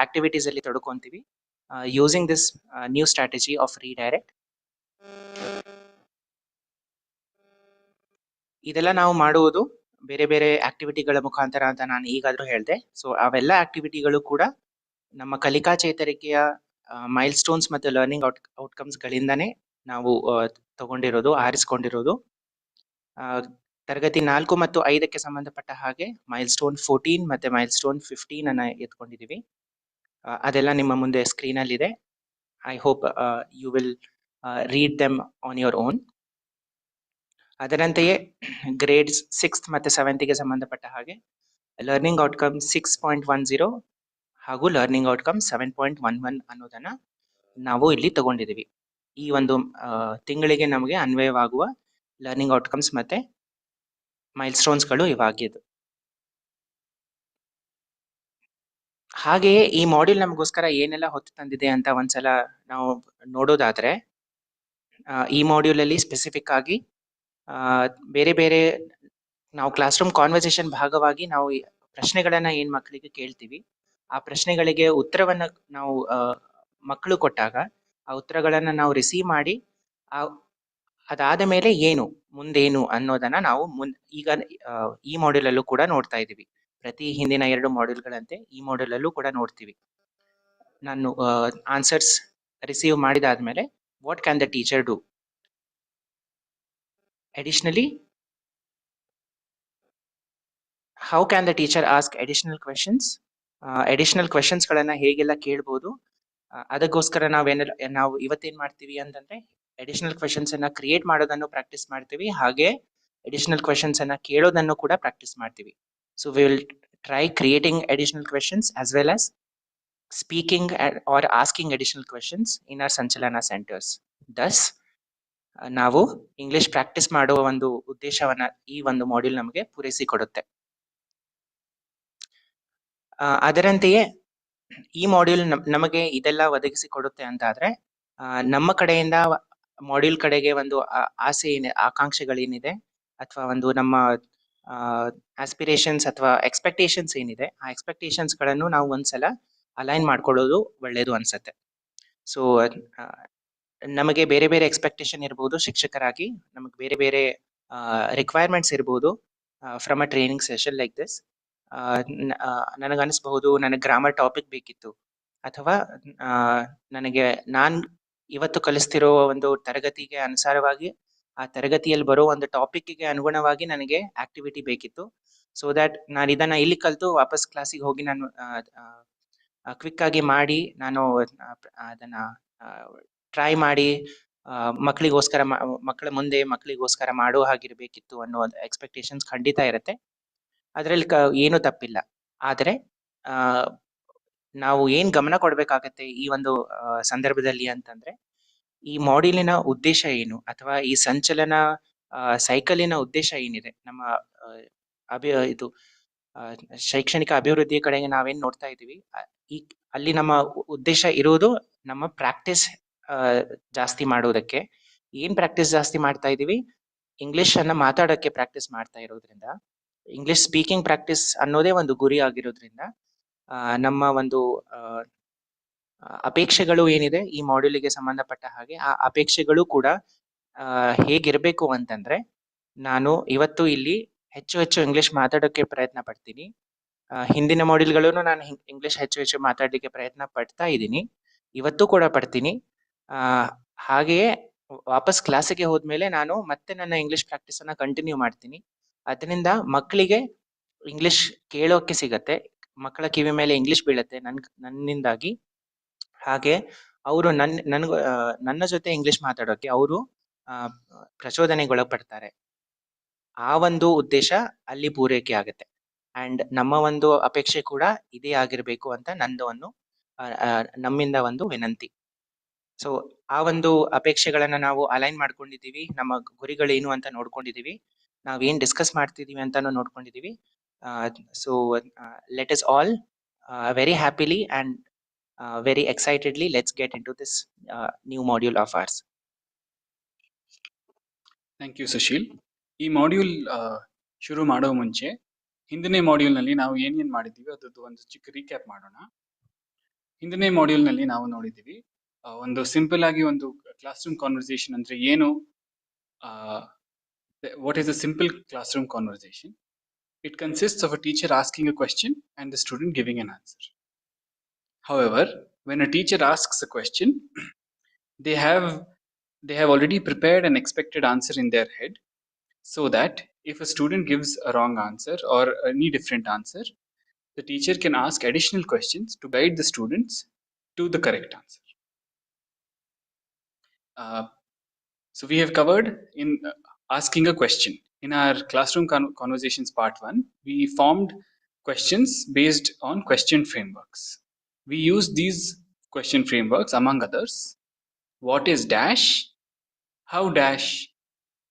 ಆಕ್ಟಿವಿಟೀಸ್ ಅಲ್ಲಿ ತೊಡ್ಕೊಂತೀವಿ using this new strategy of redirect. ಇದೆಲ್ಲ ನಾವು ಮಾಡುವುದು ಬೇರೆ ಆಕ್ಟಿವಿಟಿಗಳ ಮುಖಾಂತರ ಅಂತ ನಾನು ಈಗಾದ್ರೂ ಹೇಳಿದೆ. ಸೊ ಅವೆಲ್ಲ ಆಕ್ಟಿವಿಟಿಗಳು ಕೂಡ ನಮ್ಮ ಕಲಿಕಾ ಚೇತರಿಕೆಯ ಮೈಲ್ ಸ್ಟೋನ್ಸ್ ಮತ್ತು ಲರ್ನಿಂಗ್ ಔಟ್ಕಮ್ಸ್ ಗಳಿಂದಾನೇ ನಾವು ಆರಿಸ್ಕೊಂಡಿರೋದು. ತರಗತಿ 4 ಮತ್ತು 5ಕ್ಕೆ ಸಂಬಂಧಪಟ್ಟ ಹಾಗೆ ಮೈಲ್ ಸ್ಟೋನ್ 14 ಮತ್ತೆ ಮೈಲ್ ಸ್ಟೋನ್ 15 ಅನ್ನ ಎತ್ಕೊಂಡಿದೀವಿ. ಅದೆಲ್ಲ ನಿಮ್ಮ ಮುಂದೆ ಸ್ಕ್ರೀನ್ ಅಲ್ಲಿ ಇದೆ. I hope you will read them on your own. ಅದರಂತೆಯೇ ಗ್ರೇಡ್ಸ್ 6th ಮತ್ತೆ 7th ಸಂಬಂಧಪಟ್ಟ ಹಾಗೆ ಲರ್ನಿಂಗ್ ಔಟ್ಕಮ್ 6.10 ಹಾಗೂ ಲರ್ನಿಂಗ್ ಔಟ್ಕಮ್ 7.11 ಅನ್ನೋದನ್ನ ನಾವು ಇಲ್ಲಿ ತಗೊಂಡಿದ್ದೀವಿ. ಈ ಒಂದು ತಿಂಗಳಿಗೆ ನಮಗೆ ಅನ್ವಯವಾಗುವ ಲರ್ನಿಂಗ್ ಔಟ್ಕಮ್ಸ್ ಮತ್ತೆ ಮೈಲ್ಸ್ಟೋನ್ಸ್ಗಳು ಇವಾಗಿದ್ದು. ಹಾಗೆಯೇ ಈ ಮಾಡ್ಯೂಲ್ ನಮಗೋಸ್ಕರ ಏನೆಲ್ಲ ಹೊತ್ತು ತಂದಿದೆ ಅಂತ ಒಂದ್ಸಲ ನಾವು ನೋಡೋದಾದ್ರೆ, ಈ ಮಾಡ್ಯೂಲ್ ಅಲ್ಲಿ ಸ್ಪೆಸಿಫಿಕ್ ಆಗಿ ಬೇರೆ ಬೇರೆ ನಾವು ಕ್ಲಾಸ್ ರೂಮ್ ಕಾನ್ವರ್ಸೇಷನ್ ಭಾಗವಾಗಿ ನಾವು ಪ್ರಶ್ನೆಗಳನ್ನ ಏನ್ ಮಕ್ಕಳಿಗೆ ಕೇಳ್ತೀವಿ, ಆ ಪ್ರಶ್ನೆಗಳಿಗೆ ಉತ್ತರವನ್ನ ನಾವು ಮಕ್ಕಳು ಕೊಟ್ಟಾಗ ಆ ಉತ್ತರಗಳನ್ನ ನಾವು ರಿಸೀವ್ ಮಾಡಿ ಅದಾದ ಮೇಲೆ ಮುಂದೇನು ಅನ್ನೋದನ್ನ ನಾವು ಈಗ ಈ ಮಾಡ್ಯೂಲ್ ಅಲ್ಲೂ ಕೂಡ ನೋಡ್ತಾ ಇದೀವಿ. ಪ್ರತಿ ಹಿಂದಿನ 2 ಮಾಡ್ಯೂಲ್ಗಳಂತೆ ಈ ಮಾಡ್ಯೂಲ್ ಅಲ್ಲೂ ಕೂಡ ನೋಡ್ತೀವಿ. ನಾನು ಆನ್ಸರ್ಸ್ ರಿಸೀವ್ ಮಾಡಿದಾದ್ಮೇಲೆ what can the teacher do, additionally how can the teacher ask additional questions, additional questions ಗಳನ್ನ ಹೇಗೆಲ್ಲ ಕೇಳಬಹುದು. ಅದಕ್ಕೋಸ್ಕರ ನಾವು ಇವತ್ತೇನ್ ಮಾಡ್ತೀವಿ ಅಂತಂದ್ರೆ ಅಡಿಷನಲ್ ಕ್ವೆಶನ್ಸ್ ಅನ್ನ ಕ್ರಿಯೇಟ್ ಮಾಡೋದನ್ನು ಪ್ರಾಕ್ಟೀಸ್ ಮಾಡ್ತೀವಿ, ಹಾಗೆ ಅಡಿಷನಲ್ ಕ್ವೆಶನ್ಸ್ ಅನ್ನ ಕೇಳೋದನ್ನು ಕೂಡ ಪ್ರಾಕ್ಟೀಸ್ ಮಾಡ್ತೀವಿ. So we will try creating additional questions as well as speaking or asking additional questions in our Sanchalana centres. Thus ನಾವು ಇಂಗ್ಲಿಷ್ ಪ್ರಾಕ್ಟೀಸ್ ಮಾಡುವ ಒಂದು ಉದ್ದೇಶವನ್ನ ಈ ಒಂದು ಮಾಡ್ಯೂಲ್ ನಮಗೆ ಪೂರೈಸಿಕೊಡುತ್ತೆ. ಅದರಂತೆಯೇ ಈ ಮಾಡ್ಯೂಲ್ ನಮಗೆ ಇದೆಲ್ಲ ಒದಗಿಸಿಕೊಡುತ್ತೆ ಅಂತಾದ್ರೆ, ನಮ್ಮ ಕಡೆಯಿಂದ ಮಾಡ್ಯೂಲ್ ಕಡೆಗೆ ಒಂದು ಆಸೆ ಆಕಾಂಕ್ಷೆಗಳೇನಿದೆ ಅಥವಾ ಒಂದು ನಮ್ಮ ಆಸ್ಪಿರೇಷನ್ಸ್ ಅಥವಾ ಎಕ್ಸ್ಪೆಕ್ಟೇಷನ್ಸ್ ಏನಿದೆ, ಆ ಎಕ್ಸ್ಪೆಕ್ಟೇಷನ್ಸ್ ಗಳನ್ನು ನಾವು ಒಂದ್ಸಲ ಅಲೈನ್ ಮಾಡ್ಕೊಳ್ಳೋದು ಒಳ್ಳೇದು ಅನ್ಸತ್ತೆ. ಸೊ ನಮಗೆ ಬೇರೆ ಬೇರೆ ಎಕ್ಸ್ಪೆಕ್ಟೇಷನ್ ಇರ್ಬೋದು, ಶಿಕ್ಷಕರಾಗಿ ನಮಗೆ ಬೇರೆ ಬೇರೆ ರಿಕ್ವೈರ್ಮೆಂಟ್ಸ್ ಇರ್ಬೋದು from a training session like this. ನನಗನ್ನಿಸ್ಬಹುದು ನನಗೆ ಗ್ರಾಮರ್ ಟಾಪಿಕ್ ಬೇಕಿತ್ತು, ಅಥವಾ ನನಗೆ ನಾನ್ ಇವತ್ತು ಕಲಿಸ್ತಿರೋ ಒಂದು ತರಗತಿಗೆ ಅನುಸಾರವಾಗಿ ಆ ತರಗತಿಯಲ್ಲಿ ಬರೋ ಒಂದು ಟಾಪಿಕ್ಗೆ ಅನುಗುಣವಾಗಿ ನನಗೆ ಆಕ್ಟಿವಿಟಿ ಬೇಕಿತ್ತು. ಸೊ ದಟ್ ನಾನು ಇದನ್ನ ಇಲ್ಲಿ ಕಲಿತು ವಾಪಸ್ ಕ್ಲಾಸಿಗೆ ಹೋಗಿ ನಾನು ಕ್ವಿಕ್ ಆಗಿ ಮಾಡಿ ನಾನು ಅದನ್ನ ಟ್ರೈ ಮಾಡಿ ಮಕ್ಕಳಿಗೋಸ್ಕರ ಮಾಡೋ ಹಾಗಿರ್ಬೇಕಿತ್ತು ಅನ್ನೋ ಒಂದು ಎಕ್ಸ್ಪೆಕ್ಟೇಷನ್ಸ್ ಖಂಡಿತ ಇರುತ್ತೆ. ಅದರಲ್ಲಿ ಏನು ತಪ್ಪಿಲ್ಲ. ಆದರೆ ನಾವು ಏನ್ ಗಮನ ಕೊಡ್ಬೇಕಾಗತ್ತೆ ಈ ಒಂದು ಸಂದರ್ಭದಲ್ಲಿ ಅಂತಂದ್ರೆ, ಈ ಮಾಡ್ಯೂಲಿನ ಉದ್ದೇಶ ಏನು ಅಥವಾ ಈ ಸಂಚಲನ ಸೈಕಲಿನ ಉದ್ದೇಶ ಏನಿದೆ, ನಮ್ಮ ಇದು ಶೈಕ್ಷಣಿಕ ಅಭಿವೃದ್ಧಿ ಕಡೆಗೆ ನಾವೇನ್ ನೋಡ್ತಾ ಇದೀವಿ, ಅಲ್ಲಿ ನಮ್ಮ ಉದ್ದೇಶ ಇರುವುದು ನಮ್ಮ ಪ್ರಾಕ್ಟೀಸ್ ಜಾಸ್ತಿ ಮಾಡೋದಕ್ಕೆ. ಏನ್ ಪ್ರಾಕ್ಟೀಸ್ ಜಾಸ್ತಿ ಮಾಡ್ತಾ ಇದೀವಿ? ಇಂಗ್ಲಿಷ್ ಅನ್ನ ಮಾತಾಡೋಕ್ಕೆ ಪ್ರಾಕ್ಟೀಸ್ ಮಾಡ್ತಾ ಇರೋದ್ರಿಂದ, ಇಂಗ್ಲಿಷ್ ಸ್ಪೀಕಿಂಗ್ ಪ್ರಾಕ್ಟೀಸ್ ಅನ್ನೋದೇ ಒಂದು ಗುರಿ ಆಗಿರೋದ್ರಿಂದ, ನಮ್ಮ ಒಂದು ಅಪೇಕ್ಷೆಗಳು ಏನಿದೆ ಈ ಮಾಡ್ಯೂಲಿಗೆ ಸಂಬಂಧಪಟ್ಟ ಹಾಗೆ, ಆ ಅಪೇಕ್ಷೆಗಳು ಕೂಡ ಹೇಗಿರ್ಬೇಕು ಅಂತಂದ್ರೆ, ನಾನು ಇವತ್ತು ಇಲ್ಲಿ ಹೆಚ್ಚು ಇಂಗ್ಲಿಷ್ ಮಾತಾಡೋಕೆ ಪ್ರಯತ್ನ ಪಡ್ತೀನಿ. ಹಿಂದಿನ ಮಾಡ್ಯೂಲ್ಗಳೂ ನಾನು ಇಂಗ್ಲಿಷ್ ಹೆಚ್ಚು ಮಾತಾಡ್ಲಿಕ್ಕೆ ಪ್ರಯತ್ನ ಪಡ್ತಾ ಇದ್ದೀನಿ, ಇವತ್ತು ಕೂಡ ಪಡ್ತೀನಿ. ಹಾಗೆಯೇ ವಾಪಸ್ ಕ್ಲಾಸಿಗೆ ಹೋದ್ಮೇಲೆ ನಾನು ಮತ್ತೆ ನನ್ನ ಇಂಗ್ಲಿಷ್ ಪ್ರಾಕ್ಟೀಸ್ ಅನ್ನ ಕಂಟಿನ್ಯೂ ಮಾಡ್ತೀನಿ. ಅದರಿಂದ ಮಕ್ಕಳಿಗೆ ಇಂಗ್ಲಿಷ್ ಕೇಳೋಕೆ ಸಿಗತ್ತೆ, ಮಕ್ಕಳ ಕಿವಿ ಮೇಲೆ ಇಂಗ್ಲಿಷ್ ಬೀಳತ್ತೆ ನನ್ನಿಂದಾಗಿ. ಹಾಗೆ ಅವರು ನನ್ನ ಜೊತೆ ಇಂಗ್ಲಿಷ್ ಮಾತಾಡೋಕೆ ಅವರು ಪ್ರಚೋದನೆಗೊಳಪಡ್ತಾರೆ. ಆ ಒಂದು ಉದ್ದೇಶ ಅಲ್ಲಿ ಪೂರೈಕೆ ಆಗುತ್ತೆ. ಅಂಡ್ ನಮ್ಮ ಒಂದು ಅಪೇಕ್ಷೆ ಕೂಡ ಇದೇ ಆಗಿರ್ಬೇಕು ಅಂತ ನಮ್ಮಿಂದ ಒಂದು ವಿನಂತಿ. ಸೊ ಆ ಒಂದು ಅಪೇಕ್ಷೆಗಳನ್ನ ನಾವು ಅಲೈನ್ ಮಾಡ್ಕೊಂಡಿದೀವಿ, ನಮ್ಮ ಗುರಿಗಳೇನು ಅಂತ ನೋಡ್ಕೊಂಡಿದೀವಿ, ನಾವೇನ್ ಡಿಸ್ಕಸ್ ಮಾಡ್ತಿದೀವಿ ಅಂತಾನು ನೋಡ್ಕೊಂಡಿದೀವಿ. So let us all very happily and very excitedly let's get into this new module of ours. Thank you Sushil. ಈ ಮಾಡ್ಯೂಲ್ ಶುರು ಮಾಡೋ ಮುಂಚೆ ಹಿಂದಿನ ಮಾಡ್ಯೂಲ್ನಲ್ಲಿ ನಾವು ಏನೇನು ಮಾಡಿದ್ದೀವಿ ಅದರದ್ದು ಒಂದು ಚಿಕ್ಕ ರೀಕ್ಯಾಪ್ ಮಾಡೋಣ. ಹಿಂದಿನ ಮಾಡ್ಯೂಲ್ನಲ್ಲಿ ನಾವು ನೋಡಿದ್ದೀವಿ ಒಂದು ಸಿಂಪಲ್ ಆಗಿ ಒಂದು ಕ್ಲಾಸ್ ರೂಮ್ ಕಾನ್ವರ್ಸೇಷನ್ ಅಂದ್ರೆ ಏನು, what is a simple class room conversation. It consists of a teacher asking a question and the student giving an answer. However, when a teacher asks a question, they have already prepared an expected answer in their head, so that if a student gives a wrong answer or any different answer, the teacher can ask additional questions to guide the students to the correct answer. So we have covered in asking a question. In our classroom conversations part 1, we formed questions based on question frameworks. We use these question frameworks among others. what is dash, how dash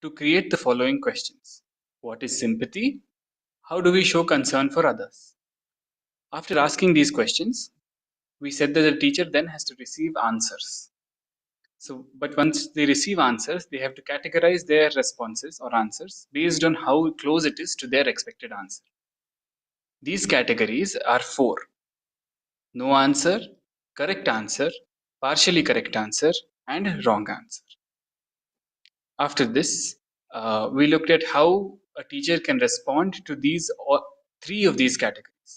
to create the following questions. What is sympathy? How do we show concern for others? After asking these questions, we said that the teacher then has to receive answers. So, but once they receive answers, they have to categorize their responses or answers based on how close it is to their expected answer. These categories are 4: no answer, correct answer, partially correct answer, and wrong answer. After this, we looked at how a teacher can respond to these 3 of these categories.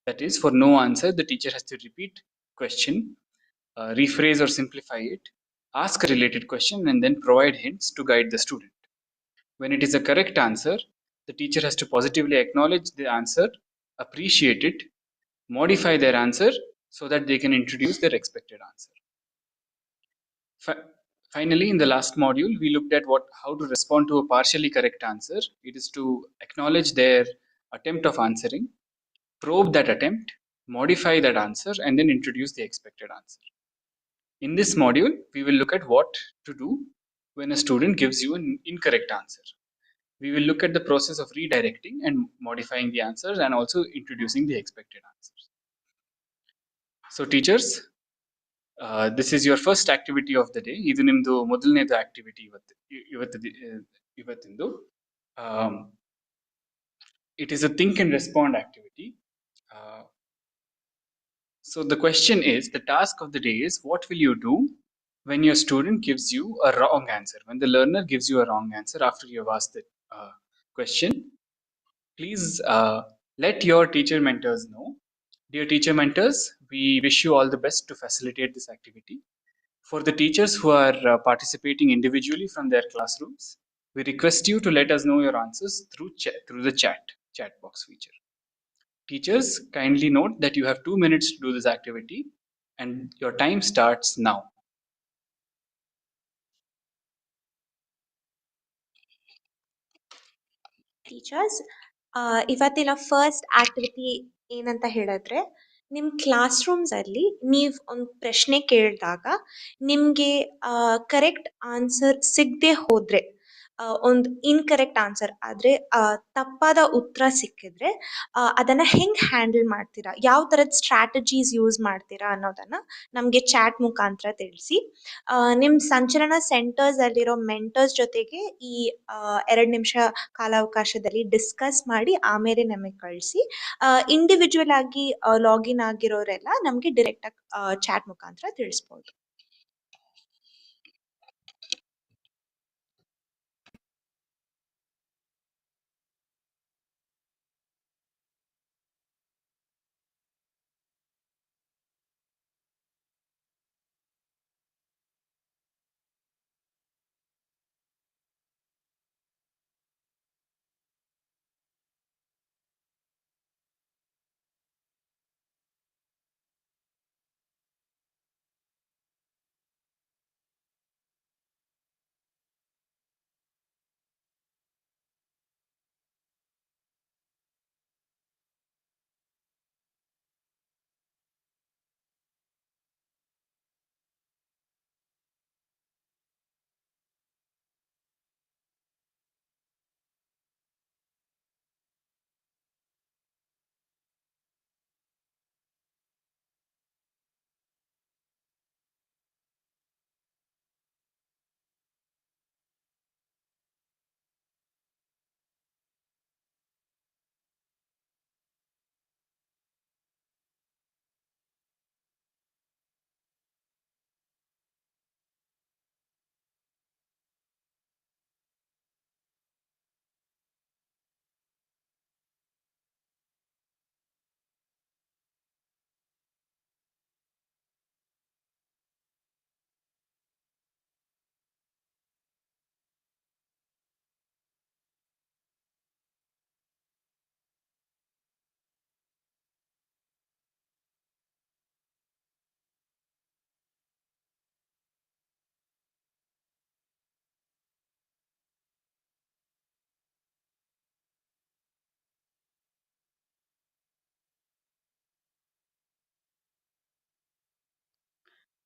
That is, for no answer, the teacher has to repeat question, rephrase or simplify it, ask a related question, and then provide hints to guide the student. When it is a correct answer, the teacher has to positively acknowledge the answer, appreciate it, modify their answer so that they can introduce their expected answer. Finally, in the last module, we looked at how to respond to a partially correct answer. It is to acknowledge their attempt of answering, probe that attempt, modify that answer, and then introduce the expected answer. In this module, we will look at what to do when a student gives you an incorrect answer. We will look at the process of redirecting and modifying the answers and also introducing the expected answers. So teachers, this is your first activity of the day. ಇದು ನಿಮ್ದು ಮೊದಲನೇದು activity ಇವತ್ತಿಂದು. It is a think and respond activity. So the question is, the task of the day is, what will you do when your student gives you a wrong answer? When the learner gives you a wrong answer after you have asked the question, please let your teacher mentors know. Dear teacher mentors, we wish you all the best to facilitate this activity. For the teachers who are participating individually from their classrooms, we request you to let us know your answers through the chat box feature. Teachers, kindly note that you have 2 minutes to do this activity and your time starts now. Teachers, ಇವತ್ತಿನ first activity ಏನಂತ ಹೇಳಿದ್ರೆ, ನಿಮ್ಮ class rooms ಅಲ್ಲಿ ನೀವು ಒಂದು ಪ್ರಶ್ನೆ ಕೇಳಿದಾಗ ನಿಮಗೆ ಕರೆಕ್ಟ್ ಆನ್ಸರ್ ಸಿಗದೆ ಹೋದ್ರೆ, ಒಂದು ಇನ್ಕರೆಕ್ಟ್ ಆನ್ಸರ್ ಆದರೆ ತಪ್ಪಾದ ಉತ್ತರ ಸಿಕ್ಕಿದ್ರೆ ಅದನ್ನು ಹೆಂಗೆ ಹ್ಯಾಂಡಲ್ ಮಾಡ್ತೀರಾ, ಯಾವ ಥರದ ಸ್ಟ್ರಾಟಜೀಸ್ ಯೂಸ್ ಮಾಡ್ತೀರಾ ಅನ್ನೋದನ್ನು ನಮಗೆ ಚಾಟ್ ಮುಖಾಂತರ ತಿಳಿಸಿ. ನಿಮ್ಮ ಸಂಚಲನ ಸೆಂಟರ್ಸಲ್ಲಿರೋ ಮೆಂಟರ್ಸ್ ಜೊತೆಗೆ ಈ 2 ನಿಮಿಷ ಕಾಲಾವಕಾಶದಲ್ಲಿ ಡಿಸ್ಕಸ್ ಮಾಡಿ ಆಮೇಲೆ ನಮಗೆ ಕಳಿಸಿ. ಇಂಡಿವಿಜುವಲ್ ಆಗಿ ಲಾಗಿನ್ ಆಗಿರೋರೆಲ್ಲ ನಮಗೆ ಡೈರೆಕ್ಟಾಗಿ ಚಾಟ್ ಮುಖಾಂತರ ತಿಳಿಸ್ಬೋದು.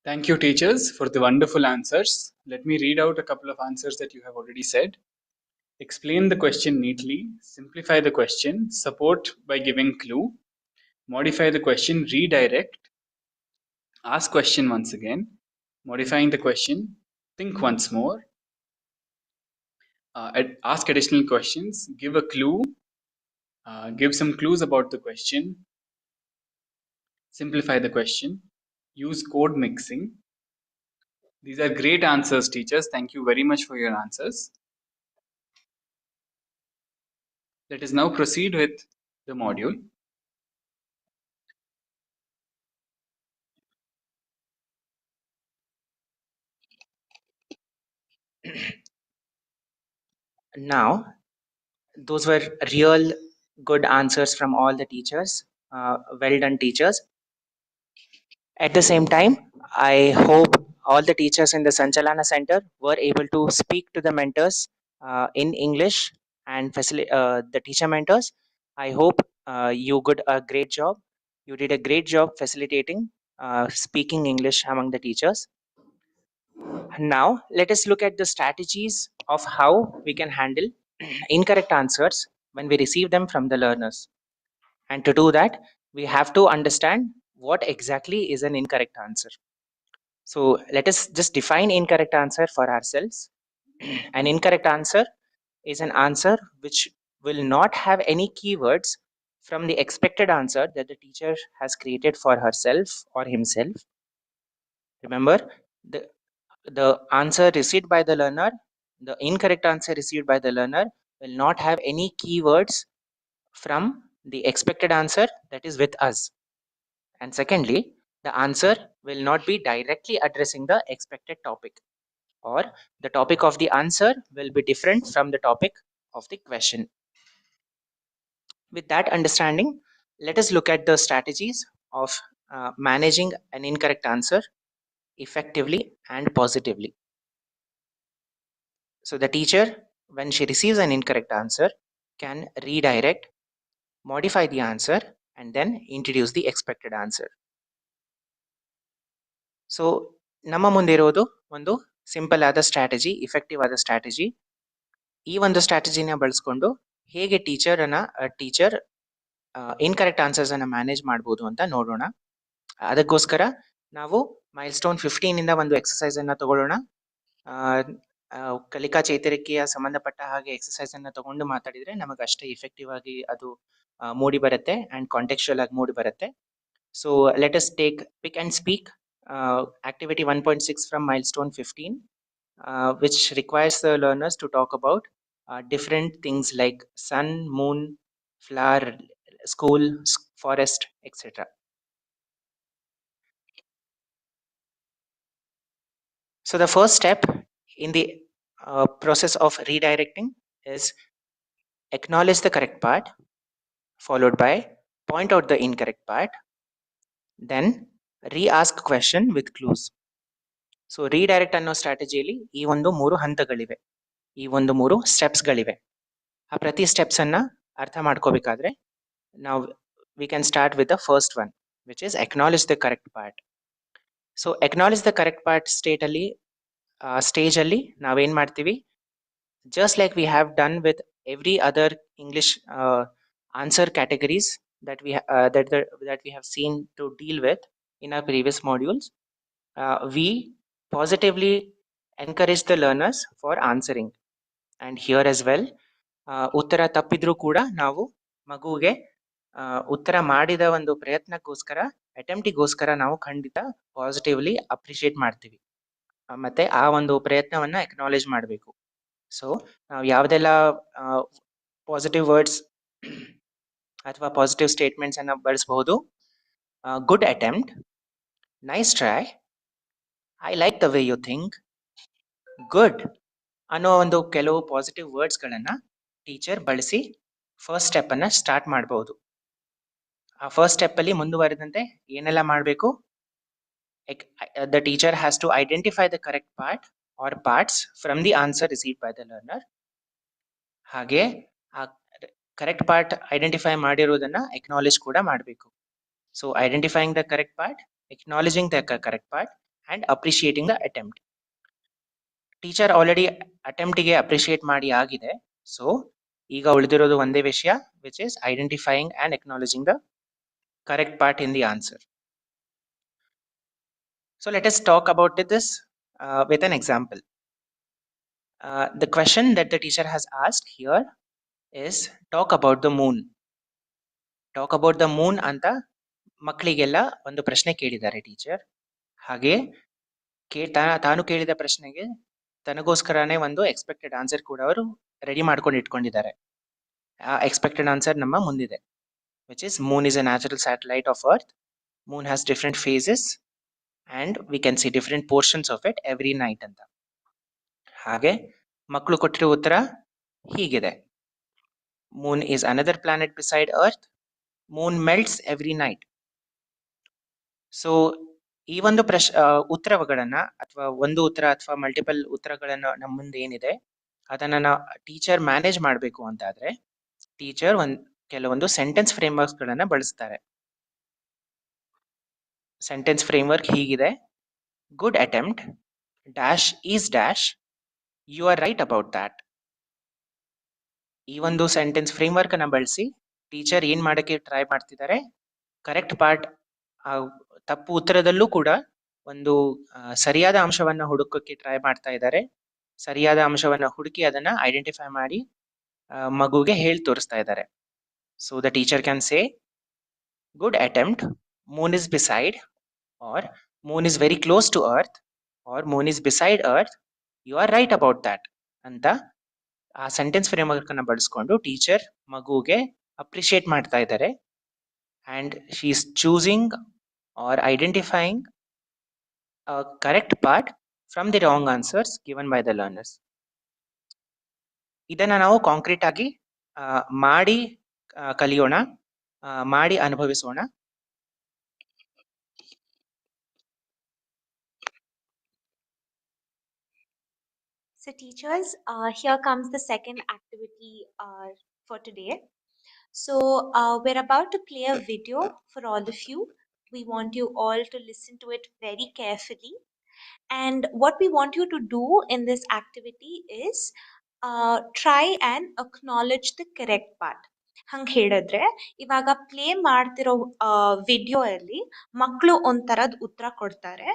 Thank you, teachers, for the wonderful answers. Let me read out a couple of answers that you have already said. Explain the question neatly, simplify the question, support by giving clue, modify the question, redirect, ask question once again, modifying the question, think once more, ask additional questions, give a clue, give some clues about the question, simplify the question, use code mixing. These are great answers, teachers. Thank you very much for your answers. Let us now proceed with the module. Now, those were real good answers from all the teachers. Well done, teachers. At the same time, I hope all the teachers in the Sanchalana Center were able to speak to the mentors in English and the teacher mentors. I hope you did a great job. You did a great job facilitating speaking English among the teachers. Now, let us look at the strategies of how we can handle incorrect answers when we receive them from the learners. And to do that, we have to understand what exactly is an incorrect answer. So let us just define incorrect answer for ourselves. An incorrect answer is an answer which will not have any keywords from the expected answer that the teacher has created for herself or himself. Remember, the answer received by the learner, the incorrect answer received by the learner will not have any keywords from the expected answer that is with us. And secondly, the answer will not be directly addressing the expected topic, or the topic of the answer will be different from the topic of the question. With that understanding, let us look at the strategies of managing an incorrect answer effectively and positively. So the teacher, when she receives an incorrect answer, can redirect, modify the answer, and then introduce the expected answer. So ನಮ್ಮ ಮುಂದೆ ಇರೋದು ಒಂದು simple ಆದ strategy, effective ಆದ strategy. ಈ ಒಂದು ಸ್ಟ್ರಾಟಜಿನ ಬಳಸ್ಕೊಂಡು ಹೇಗೆ ಟೀಚರ್ ಇನ್ಕರೆಕ್ಟ್ ಆನ್ಸರ್ಸ್ ಅನ್ನ ಮ್ಯಾನೇಜ್ ಮಾಡ್ಬೋದು ಅಂತ ನೋಡೋಣ. ಅದಕ್ಕೋಸ್ಕರ ನಾವು ಮೈಲ್ಸ್ಟೋನ್ 15 ಇಂದ ಒಂದು ಎಕ್ಸಸೈಸ್ ಅನ್ನ ತಗೊಳ್ಳೋಣ. ಕಲಿಕಾ ಚೇತರಿಕೆಯ ಸಂಬಂಧಪಟ್ಟ ಹಾಗೆ ಎಕ್ಸಸೈಸ್ ಅನ್ನ ತಗೊಂಡು ಮಾತಾಡಿದ್ರೆ ನಮಗೆ ಅಷ್ಟೇ ಇಫೆಕ್ಟಿವ್ ಆಗಿ ಅದು ಮೂಡಿ ಬರುತ್ತೆ ಅಂಡ್ ಕಾಂಟೆಕ್ಚುಯಲ್ ಆಗಿ ಮೂಡಿ ಬರುತ್ತೆ. So let us take pick and speak activity 1.6 from milestone 15, which requires the learners to talk about different things like sun, moon, flower, school, forest, etc. So the first step in the process of redirecting is acknowledge the correct part, followed by point out the incorrect part, then re-ask question with clues. So redirect ಅನ್ನೋ ಸ್ಟ್ರಾಟಜಿಯಲ್ಲಿ ಈ ಒಂದು 3 ಹಂತಗಳಿವೆ, ಈ ಒಂದು 3 ಸ್ಟೆಪ್ಸ್ಗಳಿವೆ. ಆ ಪ್ರತಿ steps ಅನ್ನ ಅರ್ಥ ಮಾಡ್ಕೋಬೇಕಾದ್ರೆ ನಾವು we can start with the first one, which is acknowledge the correct part. So acknowledge the correct part stage ಅಲ್ಲಿ ನಾವೇನ್ ಮಾಡ್ತೀವಿ, just like we have done with every other English answer categories that we have seen to deal with in our previous modules, we positively encourage the learners for answering. And here as well, ಉತ್ತರ ತಪ್ಪಿದ್ರೂ ಕೂಡ ನಾವು ಮಗುವಿಗೆ ಉತ್ತರ ಮಾಡಿದ ಒಂದು ಪ್ರಯತ್ನಕ್ಕೋಸ್ಕರ, ಅಟೆಂಪ್ಟಿಗೋಸ್ಕರ ನಾವು ಖಂಡಿತ positively appreciate ಮಾಡ್ತೀವಿ, ಮತ್ತೆ ಆ ಒಂದು ಪ್ರಯತ್ನವನ್ನ ಅಕ್ನಾಲೇಜ್ ಮಾಡಬೇಕು. ಸೊ ನಾವು ಯಾವುದೆಲ್ಲ ಪಾಸಿಟಿವ್ ವರ್ಡ್ಸ್ ಅಥವಾ ಪಾಸಿಟಿವ್ ಸ್ಟೇಟ್ಮೆಂಟ್ಸ್ ಅನ್ನ ಬಳಸಬಹುದು, good attempt, nice try, I like the way you think, good ಅನ್ನೋ ಒಂದು ಕೆಲವು ಪಾಸಿಟಿವ್ ವರ್ಡ್ಸ್ಗಳನ್ನ ಟೀಚರ್ ಬಳಸಿ ಫಸ್ಟ್ ಸ್ಟೆಪ್ ಅನ್ನ ಸ್ಟಾರ್ಟ್ ಮಾಡಬಹುದು. ಆ ಫಸ್ಟ್ ಸ್ಟೆಪ್ ಅಲ್ಲಿ ಮುಂದುವರೆದಂತೆ ಏನೆಲ್ಲ ಮಾಡಬೇಕು, the teacher has to identify the correct part or parts from the answer received by the learner. ಹಾಗೆ ಆ ಕರೆಕ್ಟ್ ಪಾರ್ಟ್ ಐಡೆಂಟಿಫೈ ಮಾಡಿರೋದನ್ನ ಅಕ್ನಾಲೇಜ್ ಕೂಡ ಮಾಡಬೇಕು. So identifying the correct part, ಅಕ್ನಾಲೇಜಿಂಗ್ the correct part and appreciating the attempt. Teacher already attempt ಗೆ appreciate ಮಾಡಿ ಆಗಿದೆ. So ಈಗ ಉಳಿದಿರೋದು ಒಂದೇ ವಿಷಯ, which is identifying and acknowledging the correct part in the answer. So let us talk about this with an example. The question that the teacher has asked here is talk about the moon. Talk about the moon ಅಂತ ಮಕ್ಕಳಿಗೆಲ್ಲ ಒಂದು ಪ್ರಶ್ನೆ ಕೇಳಿದ್ದಾರೆ teacher. ಹಾಗೆ ತಾನು ಕೇಳಿದ ಪ್ರಶ್ನೆಗೆ ತನಗೋಸ್ಕರನೇ ಒಂದು ಎಕ್ಸ್ಪೆಕ್ಟೆಡ್ ಆನ್ಸರ್ ಕೂಡ ಅವರು ರೆಡಿ ಮಾಡ್ಕೊಂಡು ಇಟ್ಕೊಂಡಿದ್ದಾರೆ. ಆ ಎಕ್ಸ್ಪೆಕ್ಟೆಡ್ ಆನ್ಸರ್ ನಮ್ಮ ಮುಂದಿದೆ, which is moon is a natural satellite of earth. Moon has different phases and we can see different portions of it every night ಅಂತ. ಹಾಗೆ ಮಕ್ಕಳು ಕೊಟ್ಟಿರೋ ಉತ್ತರ ಹೀಗಿದೆ: moon is another planet beside earth. Moon melts every night. So ಈ ಒಂದು ಉತ್ತರಗಳನ್ನ ಅಥವಾ ಒಂದು ಉತ್ತರ ಅಥವಾ ಮಲ್ಟಿಪಲ್ ಉತ್ತರಗಳನ್ನ ನಮ್ಮ ಮುಂದೆ ಏನಿದೆ ಅದನ್ನ ಟೀಚರ್ ಮ್ಯಾನೇಜ್ ಮಾಡಬೇಕು ಅಂತಾದ್ರೆ ಟೀಚರ್ ಕೆಲವೊಂದು ಸೆಂಟೆನ್ಸ್ ಫ್ರೇಮ್ವರ್ಕ್ಸ್ ಗಳನ್ನ ಬಳಸ್ತಾರೆ. ಸೆಂಟೆನ್ಸ್ ಫ್ರೇಮ್ವರ್ಕ್ ಹೀಗಿದೆ: good attempt, dash is dash, you are right about that. ಈ ಒಂದು ಸೆಂಟೆನ್ಸ್ ಫ್ರೇಮ್ವರ್ಕ್ ಅನ್ನ ಬಳಸಿ ಟೀಚರ್ ಏನ್ ಮಾಡಕ್ಕೆ ಟ್ರೈ ಮಾಡ್ತಿದ್ದಾರೆ, ಕರೆಕ್ಟ್ ಪಾರ್ಟ್, ತಪ್ಪು ಉತ್ತರದಲ್ಲೂ ಕೂಡ ಒಂದು ಸರಿಯಾದ ಅಂಶವನ್ನ ಹುಡುಕಕ್ಕೆ ಟ್ರೈ ಮಾಡ್ತಾ ಇದ್ದಾರೆ. ಸರಿಯಾದ ಅಂಶವನ್ನ ಹುಡುಕಿ ಅದನ್ನ ಐಡೆಂಟಿಫೈ ಮಾಡಿ ಮಗುಗೆ ಹೇಳಿ ತೋರಿಸ್ತಾ ಇದ್ದಾರೆ. So the teacher can say good attempt, moon is beside, or moon is very close to earth, or moon is beside earth, you are right about that ಅಂತ ಆ ಸೆಂಟೆನ್ಸ್ ಫ್ರೇಮ್ವರ್ಕ್ ಅನ್ನ ಬಳಸ್ಕೊಂಡು ಟೀಚರ್ ಮಗುಗೆ ಅಪ್ರಿಶಿಯೇಟ್ ಮಾಡ್ತಾ ಇದ್ದಾರೆ. and she is choosing or identifying a correct part from the wrong answers given by the learners. ಇದನ್ನ ನಾವು concrete ಆಗಿ ಮಾಡಿ ಕಲಿಯೋಣ, ಮಾಡಿ ಅನುಭವಿಸೋಣ. So teachers, here comes the second activity for today. So we're about to play a video for all of you. We want you all to listen to it very carefully. And what we want you to do in this activity is try and acknowledge the correct part. ಹಂಗೆ ಹೇಳಿದ್ರೆ ಇವಾಗ play ಮಾಡ್ತಿರೋ video ಅಲ್ಲಿ ಮಕ್ಕಳು ಒಂಥರದ ಉತ್ತರ ಕೊಡ್ತಾರೆ.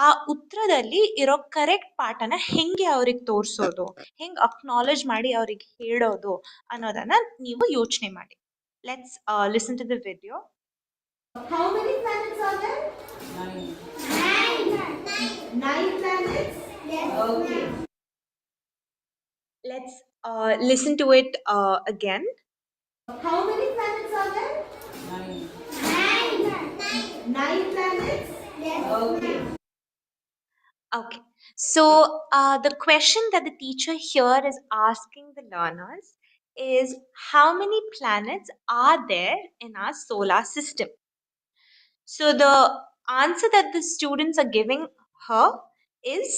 ಆ ಉತ್ತರದಲ್ಲಿ ಇರೋ ಕರೆಕ್ಟ್ ಪಾರ್ಟನ್ನ ಹೆಂಗೆ ಅವ್ರಿಗೆ ತೋರಿಸೋದು, ಹೆಂಗೆ ಅಕ್ನಾಲೇಜ್ ಮಾಡಿ ಅವ್ರಿಗೆ ಹೇಳೋದು ಅನ್ನೋದನ್ನ ನೀವು ಯೋಚನೆ ಮಾಡಿ. Let's listen to the video. How many planets are there? 9. 9 planets? Yes. Okay. Let's listen to it again. How many planets are there? 9. 9 planets? Yes. Okay. Okay. So the question that the teacher here is asking the learners is how many planets are there in our solar system? So the answer that the students are giving her is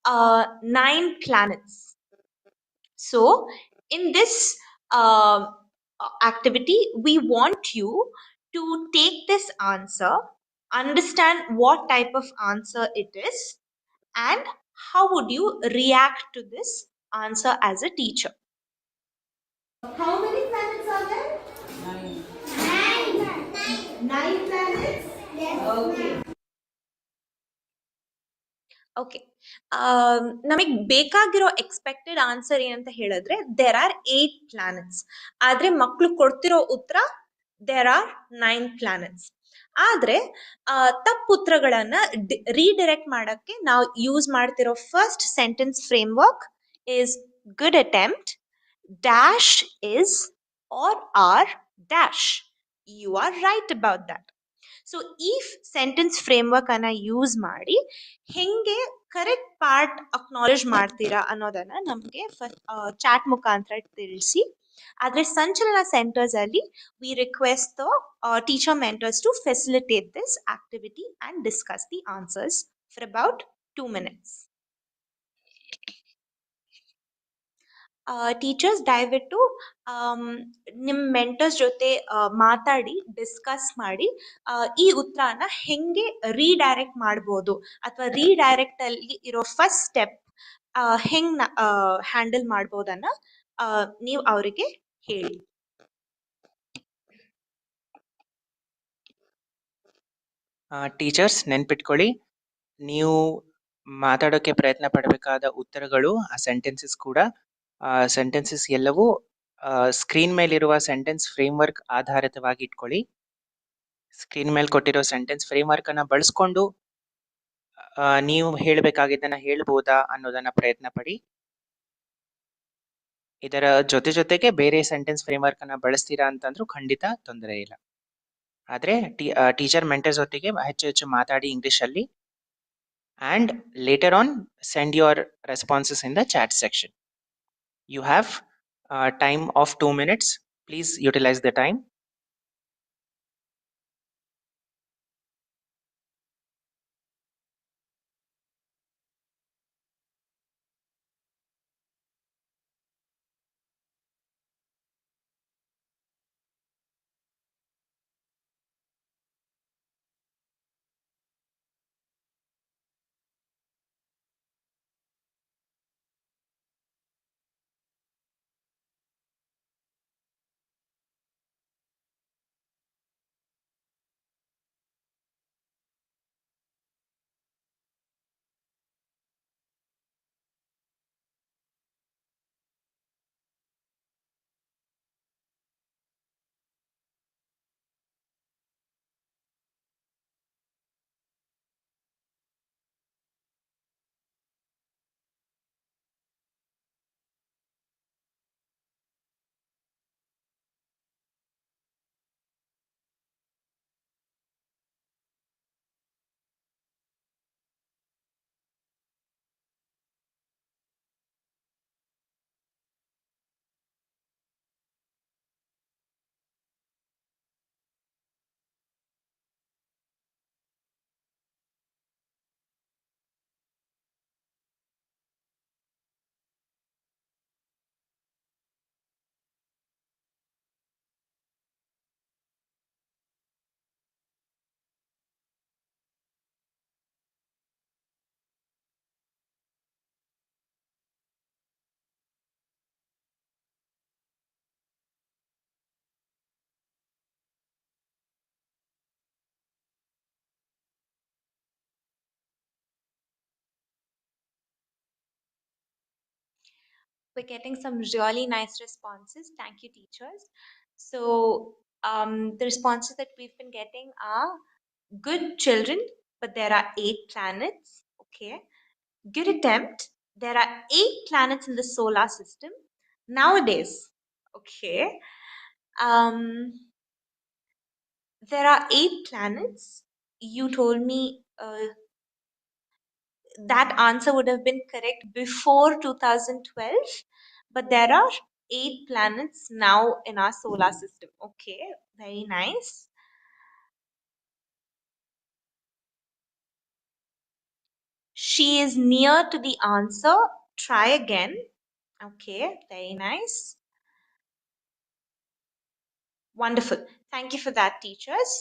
9 planets. So in this activity, we want you to take this answer, understand what type of answer it is, and how would you react to this answer as a teacher. How many planets are there? 9. 9 planets? Yes. Okay. Okay, ನಮಗೆ ಬೇಕಾಗಿರೋ expected answer ಏನಂತ ಹೇಳಿದ್ರೆ there are 8 planets. ಆದ್ರೆ ಮಕ್ಕಳು ಕೊಡ್ತಿರೋ ಉತ್ತರ there are 9 planets. ಆದ್ರೆ ತಪ್ಪು ಉತ್ತರಗಳನ್ನ ರೀಡೈರೆಕ್ಟ್ ಮಾಡಕ್ಕೆ ನಾವು ಯೂಸ್ ಮಾಡ್ತಿರೋ first sentence framework is good attempt, dash is or or dash, you are right about that. So ಈ ಸೆಂಟೆನ್ಸ್ ಫ್ರೇಮ್ವರ್ಕ್ ಅನ್ನ ಯೂಸ್ ಮಾಡಿ ಹೆಂಗೆ ಕರೆಕ್ಟ್ ಪಾರ್ಟ್ ಅಕ್ನಾಲೇಜ್ ಮಾಡ್ತೀರಾ ಅನ್ನೋದನ್ನ ನಮಗೆ ಚಾಟ್ ಮುಖಾಂತರ ತಿಳಿಸಿ. ಆದ್ರೆ ಸಂಚಲನ ಸೆಂಟರ್ಸ್ ಅಲ್ಲಿ we request the teacher mentors to facilitate this activity and discuss the answers for about 2 minutes. Teachers ದಯವಿಟ್ಟು ನಿಮ್ಮ ಮೆಂಟರ್ಸ್ ಜೊತೆ ಮಾತಾಡಿ ಡಿಸ್ಕಸ್ ಮಾಡಿ ಈ ಉತ್ತರನ ಹೆಂಗೆ ರೀಡೈರೆಕ್ಟ್ ಮಾಡ್ಬೋದು ಅಥವಾ ರೀಡೈರೆಕ್ಟ್ ಅಲ್ಲಿ ಇರೋ ಫಸ್ಟ್ ಸ್ಟೆಪ್ ಹೆಂಗ್ ಹ್ಯಾಂಡಲ್ ಮಾಡ್ಬೋದನ್ನ ನೀವು ಅವರಿಗೆ ಹೇಳಿ. ಟೀಚರ್ಸ್ ನೆನ್ಪಿಟ್ಕೊಳ್ಳಿ, ನೀವು ಮಾತಾಡೋಕೆ ಪ್ರಯತ್ನ ಪಡಬೇಕಾದ ಉತ್ತರಗಳು ಆ ಸೆಂಟೆನ್ಸಸ್ ಕೂಡ ಸೆಂಟೆನ್ಸಸ್ ಎಲ್ಲವೂ ಸ್ಕ್ರೀನ್ ಮೇಲಿರುವ ಸೆಂಟೆನ್ಸ್ ಫ್ರೇಮ್ವರ್ಕ್ ಆಧಾರಿತವಾಗಿ ಇಟ್ಕೊಳ್ಳಿ. ಸ್ಕ್ರೀನ್ ಮೇಲೆ ಕೊಟ್ಟಿರೋ ಸೆಂಟೆನ್ಸ್ ಫ್ರೇಮ್ವರ್ಕ್ ಅನ್ನ ಬಳಸ್ಕೊಂಡು ನೀವು ಹೇಳಬೇಕಾಗಿದ್ದನ್ನ ಹೇಳ್ಬೋದಾ ಅನ್ನೋದನ್ನ ಪ್ರಯತ್ನ ಪಡಿ. ಇದರ ಜೊತೆಗೆ ಬೇರೆ ಸೆಂಟೆನ್ಸ್ ಫ್ರೇಮ್ವರ್ಕ್ ಅನ್ನ ಬಳಸ್ತೀರಾ ಅಂತಂದ್ರೂ ಖಂಡಿತ ತೊಂದರೆ ಇಲ್ಲ. ಆದ್ರೆ ಟೀಚರ್ ಮೆಂಟರ್ಸ್ ಒಟ್ಟಿಗೆ ಹೆಚ್ಚು ಮಾತಾಡಿ ಇಂಗ್ಲಿಷ್ ಅಲ್ಲಿ. And later on send your responses in the chat section. You have time of 2 minutes. Please utilize the time. We're getting some really nice responses. Thank you, teachers. So the responses that we've been getting are good children, but there are 8 planets. Okay. Good attempt. There are 8 planets in the solar system nowadays. Okay. There are 8 planets. You told me that answer would have been correct before 2012, but there are 8 planets now in our solar system. Okay, very nice. She is near to the answer. Try again. Okay, very nice. Wonderful. Thank you for that, teachers.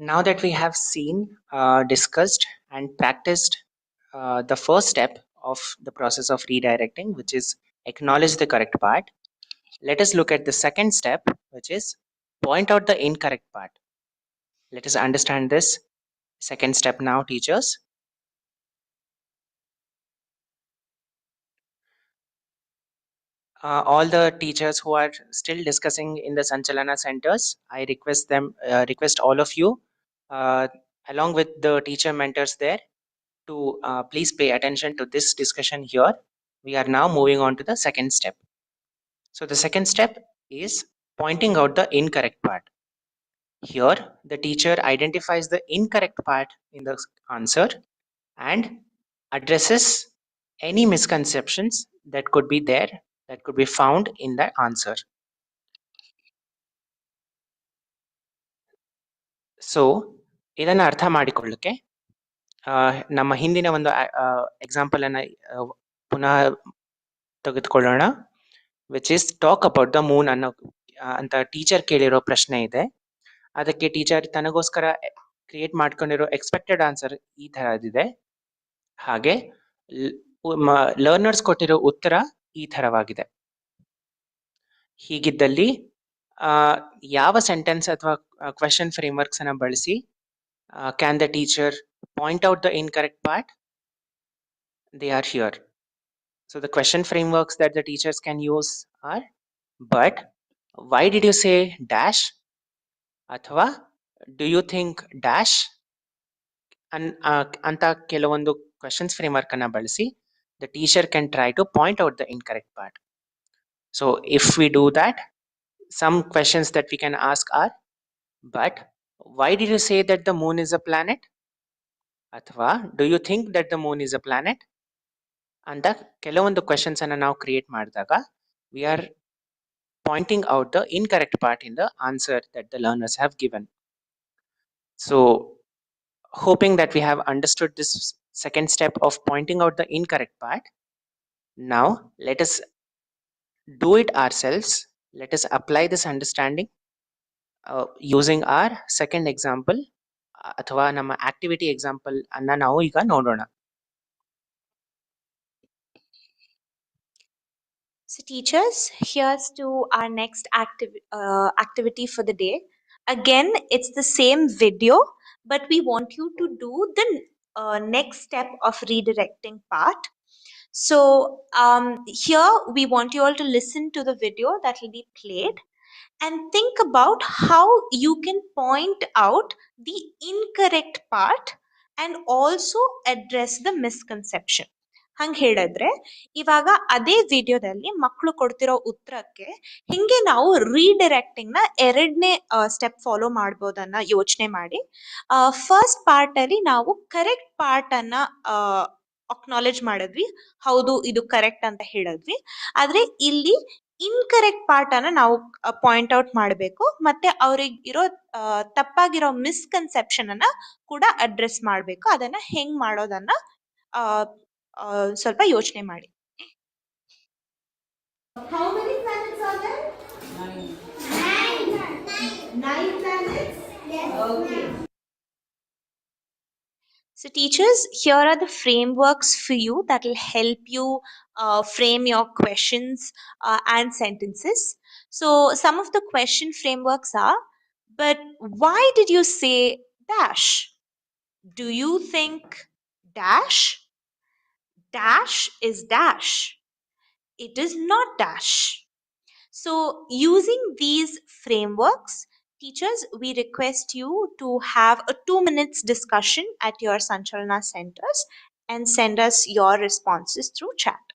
Now that we have seen, discussed and practiced the first step of the process of redirecting, which is acknowledge the correct part, let us look at the second step, which is point out the incorrect part. Let us understand this second step now, teachers. All the teachers who are still discussing in the Sanchalana centers, I request all of you, along with the teacher mentors there, to please pay attention to this discussion here. We are now moving on to the second step. So the second step is pointing out the incorrect part. Here, the teacher identifies the incorrect part in the answer and addresses any misconceptions that could be there, that could be found in the answer. So, ಇದನ್ನ ಅರ್ಥ ಮಾಡಿಕೊಳ್ಳಕ್ಕೆ ನಮ್ಮ ಹಿಂದಿನ ಒಂದು example ಅನ್ನ ಪುನಃ ತೆಗೆದುಕೊಳ್ಳೋಣ, which is talk about the Moon ಅನ್ನೋ ಅಂತ ಟೀಚರ್ ಕೇಳಿರೋ ಪ್ರಶ್ನೆ ಇದೆ. ಅದಕ್ಕೆ ಟೀಚರ್ ತನಗೋಸ್ಕರ ಕ್ರಿಯೇಟ್ ಮಾಡ್ಕೊಂಡಿರೋ ಎಕ್ಸ್ಪೆಕ್ಟೆಡ್ ಆನ್ಸರ್ ಈ ತರದಿದೆ. ಹಾಗೆ ಲರ್ನರ್ಸ್ ಕೊಟ್ಟಿರೋ ಉತ್ತರ ಈ ತರವಾಗಿದೆ. ಹೀಗಿದ್ದಲ್ಲಿ ಯಾವ ಸೆಂಟೆನ್ಸ್ ಅಥವಾ ಕ್ವೆಶನ್ ಫ್ರೇಮ್ವರ್ಕ್ಸ್ ಅನ್ನ ಬಳಸಿ can the teacher point out the incorrect part? They are here. So the question frameworks that the teachers can use are, but why did you say dash? Athwa do you think dash? Anta ಕೆಲವೊಂದು questions framework ಅನ್ನ ಬಳಸಿ the teacher can try to point out the incorrect part. So if we do that, some questions that we can ask are, but why did you say that the moon is a planet? Athwa do you think that the moon is a planet? ಅಂತ ಕೆಲವೊಂದು questions ಅನ್ನ ನಾವು create ಮಾಡಿದಾಗ we are pointing out the incorrect part in the answer that the learners have given. So hoping that we have understood this second step of pointing out the incorrect part, now let us do it ourselves. Let us apply this understanding using our second example ಅಥವಾ ನಮ್ಮ activity example ಅನ್ನ ನಾವು ಈಗ ನೋಡೋಣ. So teachers, here's to our next activity for the day. Again, it's the same video, but we want you to do the next step of redirecting part. So here we want you all to listen to the video that will be played and think about how you can point out the incorrect part and also address the misconception. ಹಂಗ ಹೇಳಿದ್ರೆ ಇವಾಗ ಅದೇ ವಿಡಿಯೋದಲ್ಲಿ ಮಕ್ಕಳು ಕೊಡ್ತಿರೋ ಉತ್ತರಕ್ಕೆ ಹಿಂಗೆ ನಾವು ರೀಡೈರೆಕ್ಟಿಂಗ್ ನ ಎರಡನೇ ಸ್ಟೆಪ್ ಫಾಲೋ ಮಾಡ್ಬೋದನ್ನ ಯೋಚನೆ ಮಾಡಿ. ಫಸ್ಟ್ ಪಾರ್ಟ್ ಅಲ್ಲಿ ನಾವು ಕರೆಕ್ಟ್ ಪಾರ್ಟ್ ಅನ್ನ ಅಕ್ನಾಲೆಜ್ ಮಾಡಿದ್ವಿ, ಹೌದು ಇದು ಕರೆಕ್ಟ್ ಅಂತ ಹೇಳಿದ್ವಿ. ಆದ್ರೆ ಇಲ್ಲಿ ಇನ್ಕರೆಕ್ಟ್ ಪಾರ್ಟ್ ಅನ್ನ ನಾವು ಪಾಯಿಂಟ್ ಔಟ್ ಮಾಡಬೇಕು, ಮತ್ತೆ ಅವ್ರಿಗೆ ಇರೋ ತಪ್ಪಾಗಿರೋ ಮಿಸ್ಕನ್ಸೆಪ್ಷನ್ ಅನ್ನ ಕೂಡ ಅಡ್ರೆಸ್ ಮಾಡಬೇಕು. ಅದನ್ನ ಹೆಂಗ್ ಮಾಡೋದನ್ನ ಸ್ವಲ್ಪ ಯೋಚನೆ ಮಾಡಿ. How many planets are there? 9. 9 planets? Yes. Okay. So teachers, here are the frameworks for you that will help you frame your questions and sentences. So some of the question frameworks are, but why did you say dash? Do you think dash? Dash is dash. It is not dash. So using these frameworks, teachers, we request you to have a 2 minutes discussion at your Sanchalana centers and send us your responses through chat.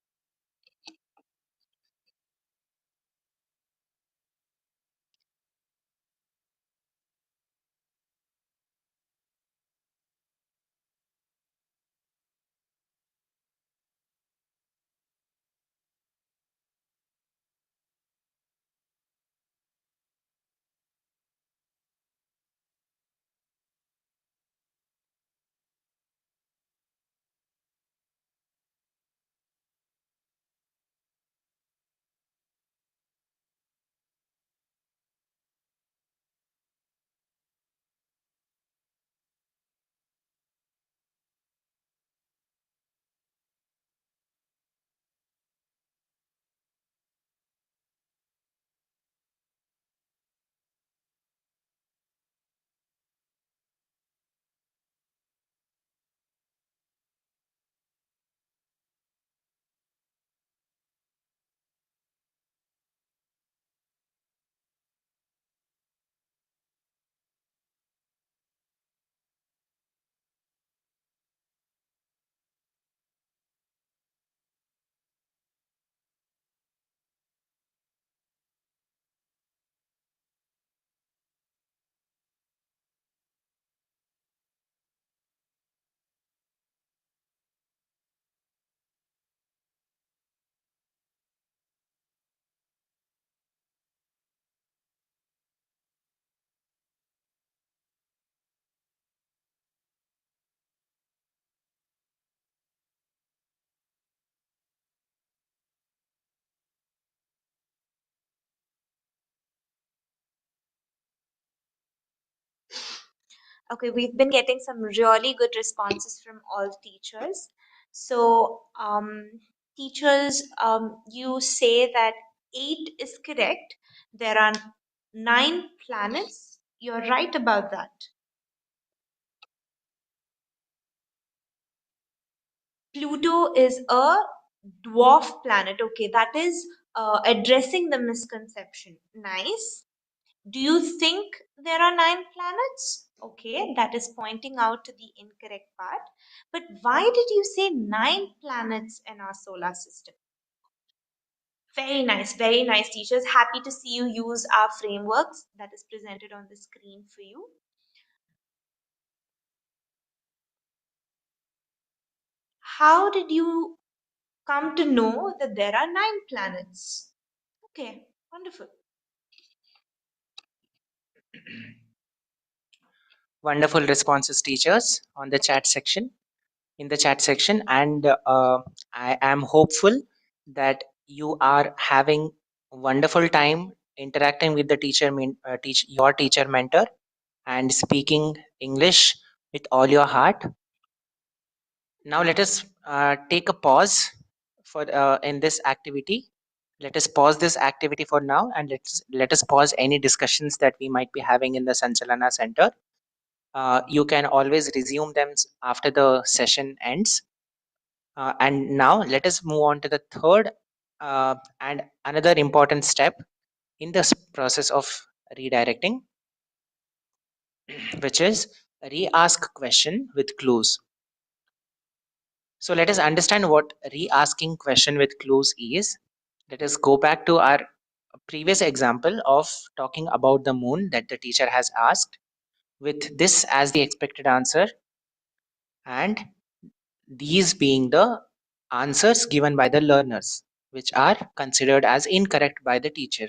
Okay, we've been getting some really good responses from all teachers. So, teachers, you say that 8 is correct. There are 9 planets. You're right about that. Pluto is a dwarf planet. Okay, that is addressing the misconception. Nice. Do you think there are 9 planets? Okay, that is pointing out to the incorrect part. But why did you say 9 planets in our solar system? Very nice, teachers. Happy to see you use our frameworks that is presented on the screen for you. How did you come to know that there are 9 planets? Okay, wonderful. Wonderful responses, teachers, on the chat section. In the chat section, and I am hopeful that you are having wonderful time interacting with the your teacher mentor and speaking English with all your heart. Now let us take a pause for in this activity. Let us pause this activity for now, and let us pause any discussions that we might be having in the Sanchalana Center. You can always resume them after the session ends. And now let us move on to the third and another important step in this process of redirecting, which is re-ask question with clues. So let us understand what re-asking question with clues is. Let us go back to our previous example of talking about the moon that the teacher has asked, with this as the expected answer, and these being the answers given by the learners, which are considered as incorrect by the teacher.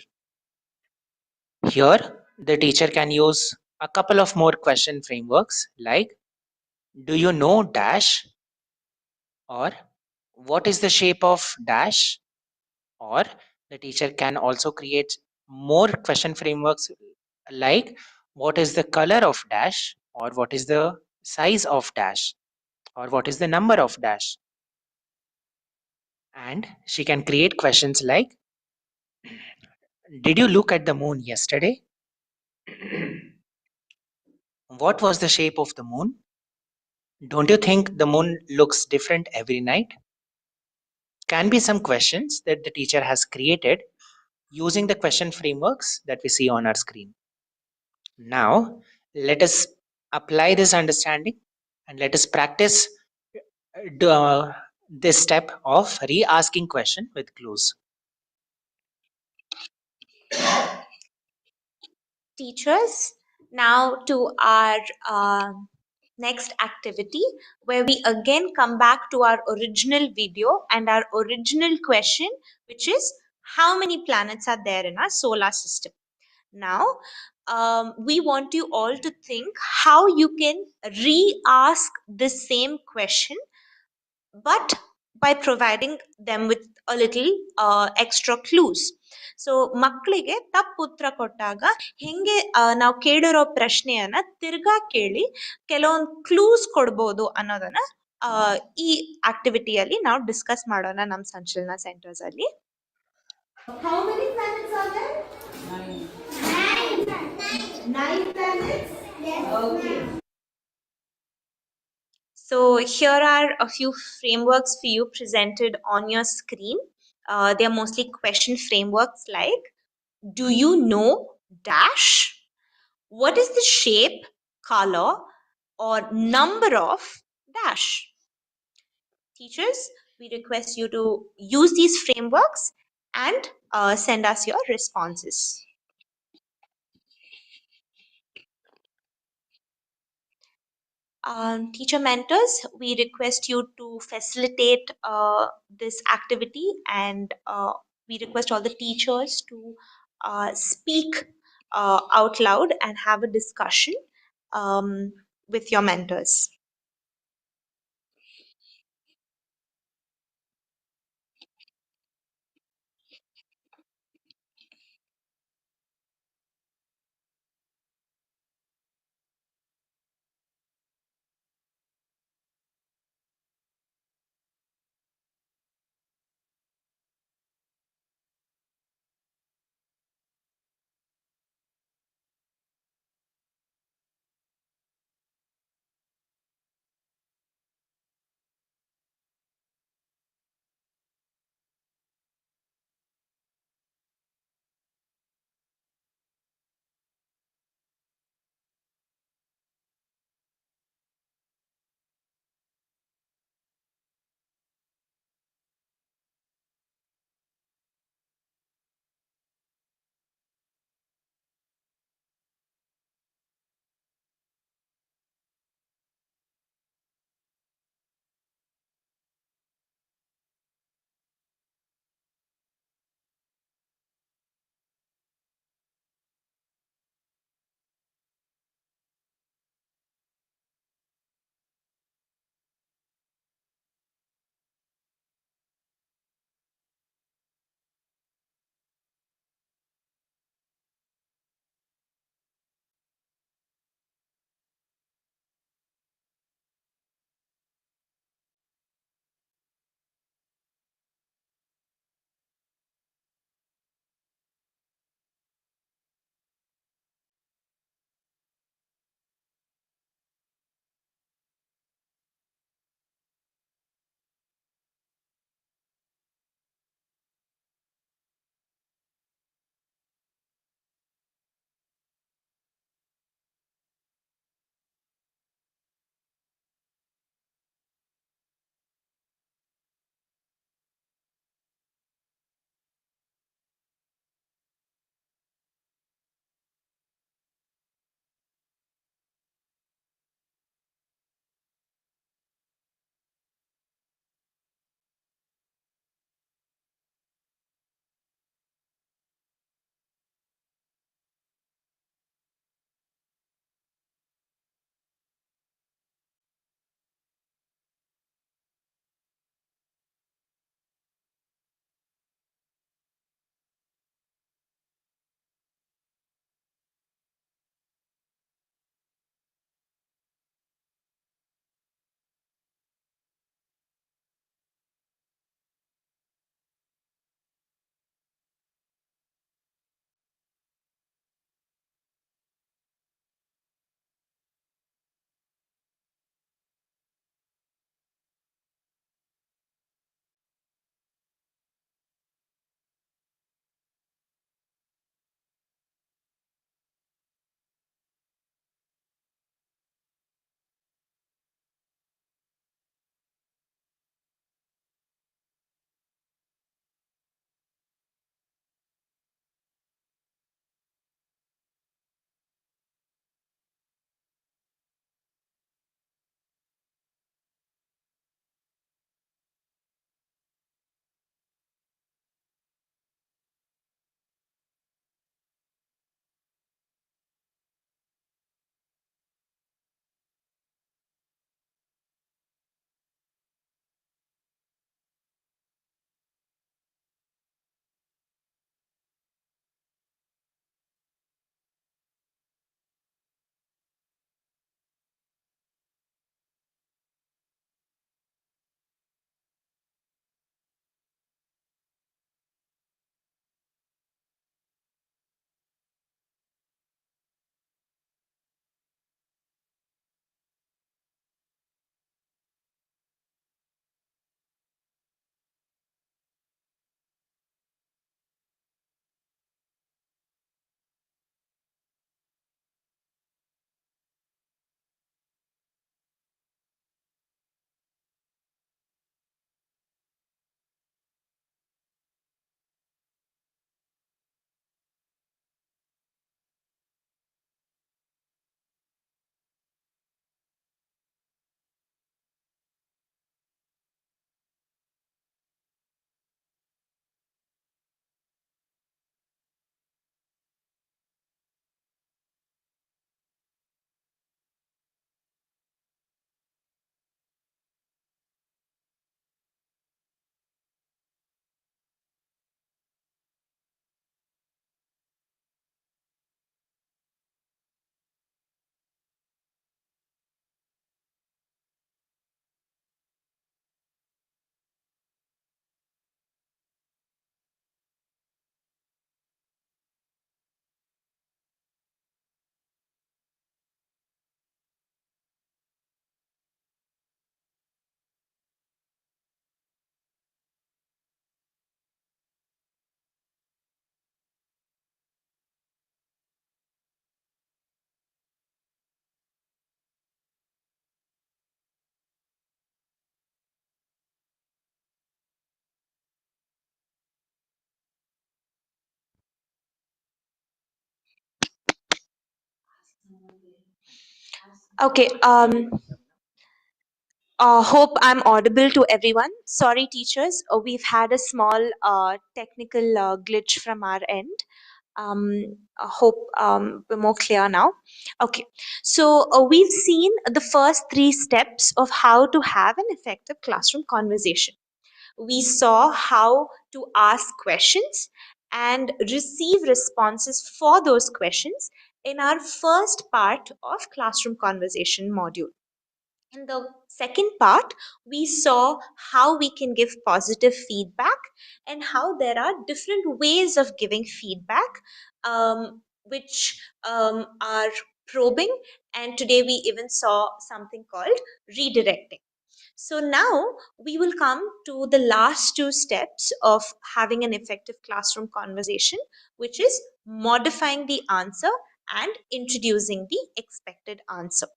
Here, the teacher can use a couple of more question frameworks like, do you know dash? Or what is the shape of dash? Or the teacher can also create more question frameworks like, what is the color of dash? Or what is the size of dash? Or what is the number of dash? And she can create questions like, did you look at the moon yesterday? What was the shape of the moon? Don't you think the moon looks different every night? Can be some questions that the teacher has created using the question frameworks that we see on our screen. Now, let us apply this understanding and let us practice this step of re-asking question with clues. Teachers, now to our next activity, where we again come back to our original video and our original question, which is, how many planets are there in our solar system? Now, we want you all to think how you can re-ask the same question, but by providing them with a little extra clues. So ಮಕ್ಕಳಿಗೆ ತಪ್ಪು ಉತ್ತರ ಕೊಟ್ಟಾಗ ಹೆಂಗೆ ನಾವು ಕೇಳಿರೋ ಪ್ರಶ್ನೆಯನ್ನ ತಿರ್ಗಾ ಕೇಳಿ ಕೆಲವೊಂದು ಕ್ಲೂಸ್ ಕೊಡ್ಬೋದು ಅನ್ನೋದನ್ನ ಈ ಆಕ್ಟಿವಿಟಿಯಲ್ಲಿ ನಾವು ಡಿಸ್ಕಸ್ ಮಾಡೋಣ ನಮ್ಮ ಸಂಚಲನ ಸೆಂಟರ್ಸ್ ಅಲ್ಲಿ. How many planets are there? 9 planets? Yes. Okay. So here are a few frameworks for you presented on your screen. They are mostly question frameworks like, do you know dash? What is the shape, color, or number of dash? Teachers, we request you to use these frameworks and send us your responses. Teacher mentors, we request you to facilitate this activity, and we request all the teachers to speak out loud and have a discussion with your mentors. Okay. Hope I'm audible to everyone. Sorry, teachers. We've had a small technical glitch from our end. I hope we're more clear now. Okay. So we've seen the first three steps of how to have an effective classroom conversation. We saw how to ask questions and receive responses for those questions in our first part of classroom conversation module. In the second part, we saw how we can give positive feedback and how there are different ways of giving feedback, which are probing. And today we even saw something called redirecting. So now we will come to the last two steps of having an effective classroom conversation, which is modifying the answer and introducing the expected answer.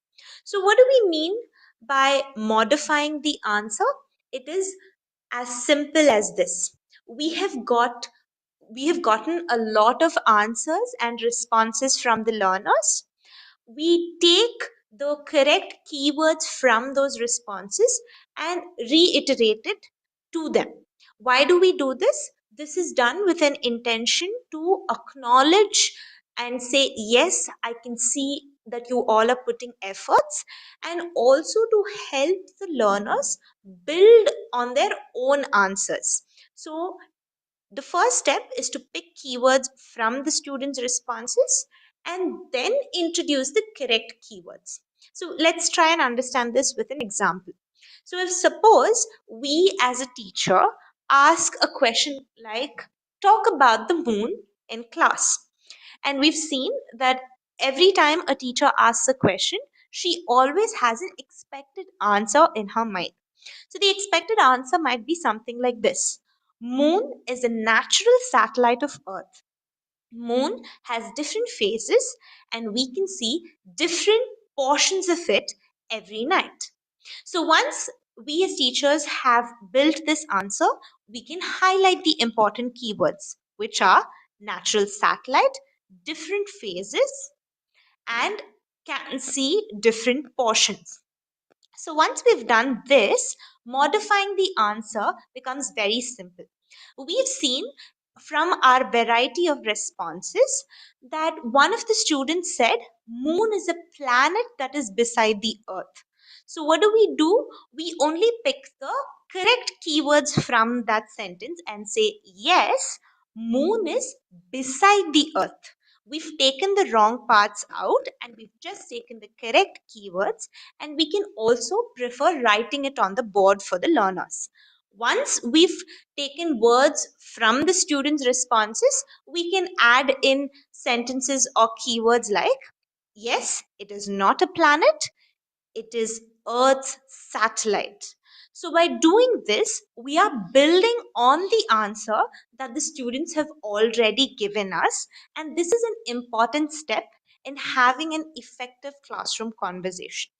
So what do we mean by modifying the answer? It is as simple as this. We have gotten a lot of answers and responses from the learners. We take the correct keywords from those responses and reiterate it to them. Why do we do this? This is done with an intention to acknowledge and say, yes, I can see that you all are putting efforts, and also to help the learners build on their own answers. So the first step is to pick keywords from the students' responses and then introduce the correct keywords. So let's try and understand this with an example. So if suppose we as a teacher ask a question like, talk about the moon in class. And we've seen that every time a teacher asks a question, she always has an expected answer in her mind. So the expected answer might be something like this. Moon is a natural satellite of Earth. Moon has different phases and we can see different portions of it every night. So once we as teachers have built this answer, we can highlight the important keywords, which are natural satellite, different phases, and can see different portions. So once we've done this, modifying the answer becomes very simple. We've seen from our variety of responses that one of the students said, Moon is a planet that is beside the Earth. So what do? We only pick the correct keywords from that sentence and say, yes, Moon is beside the Earth. We've taken the wrong parts out and we've just taken the correct keywords, and we can also prefer writing it on the board for the learners. Once we've taken words from the students' responses, we can add in sentences or keywords like, yes, it is not a planet, it is Earth's satellite. So by doing this, we are building on the answer that the students have already given us, and this is an important step in having an effective classroom conversation.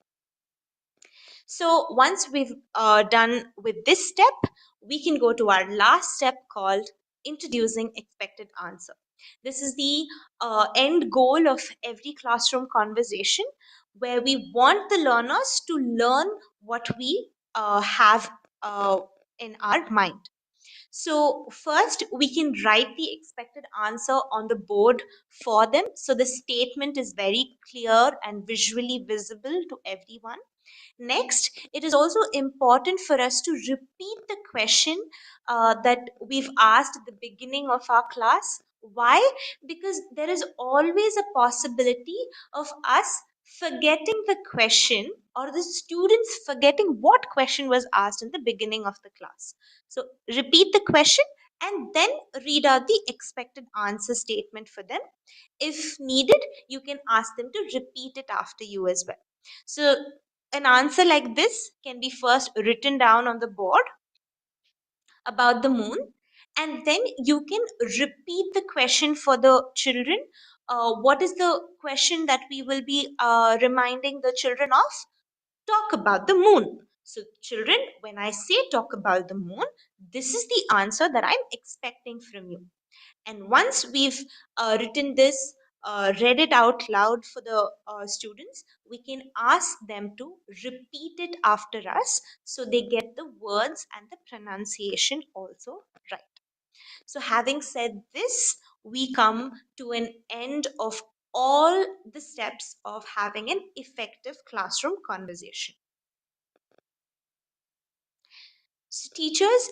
So once we've done with this step, we can go to our last step called introducing expected answer. This is the end goal of every classroom conversation, where we want the learners to learn what we have in our mind. So first, we can write the expected answer on the board for them, so the statement is very clear and visually visible to everyone. Next, it is also important for us to repeat the question that we've asked at the beginning of our class. Why? Because there is always a possibility of us forgetting the question, or the students forgetting what question was asked in the beginning of the class. So repeat the question and then read out the expected answer statement for them. If needed, you can ask them to repeat it after you as well. So an answer like this can be first written down on the board about the moon, and then you can repeat the question for the children. What is the question that we will be reminding the children of? Talk about the moon. So children, when I say talk about the moon, this is the answer that I'm expecting from you. And once we've written this read it out loud for the students, we can ask them to repeat it after us so they get the words and the pronunciation also right. So having said this, we come to an end of all the steps of having an effective classroom conversation. So teachers,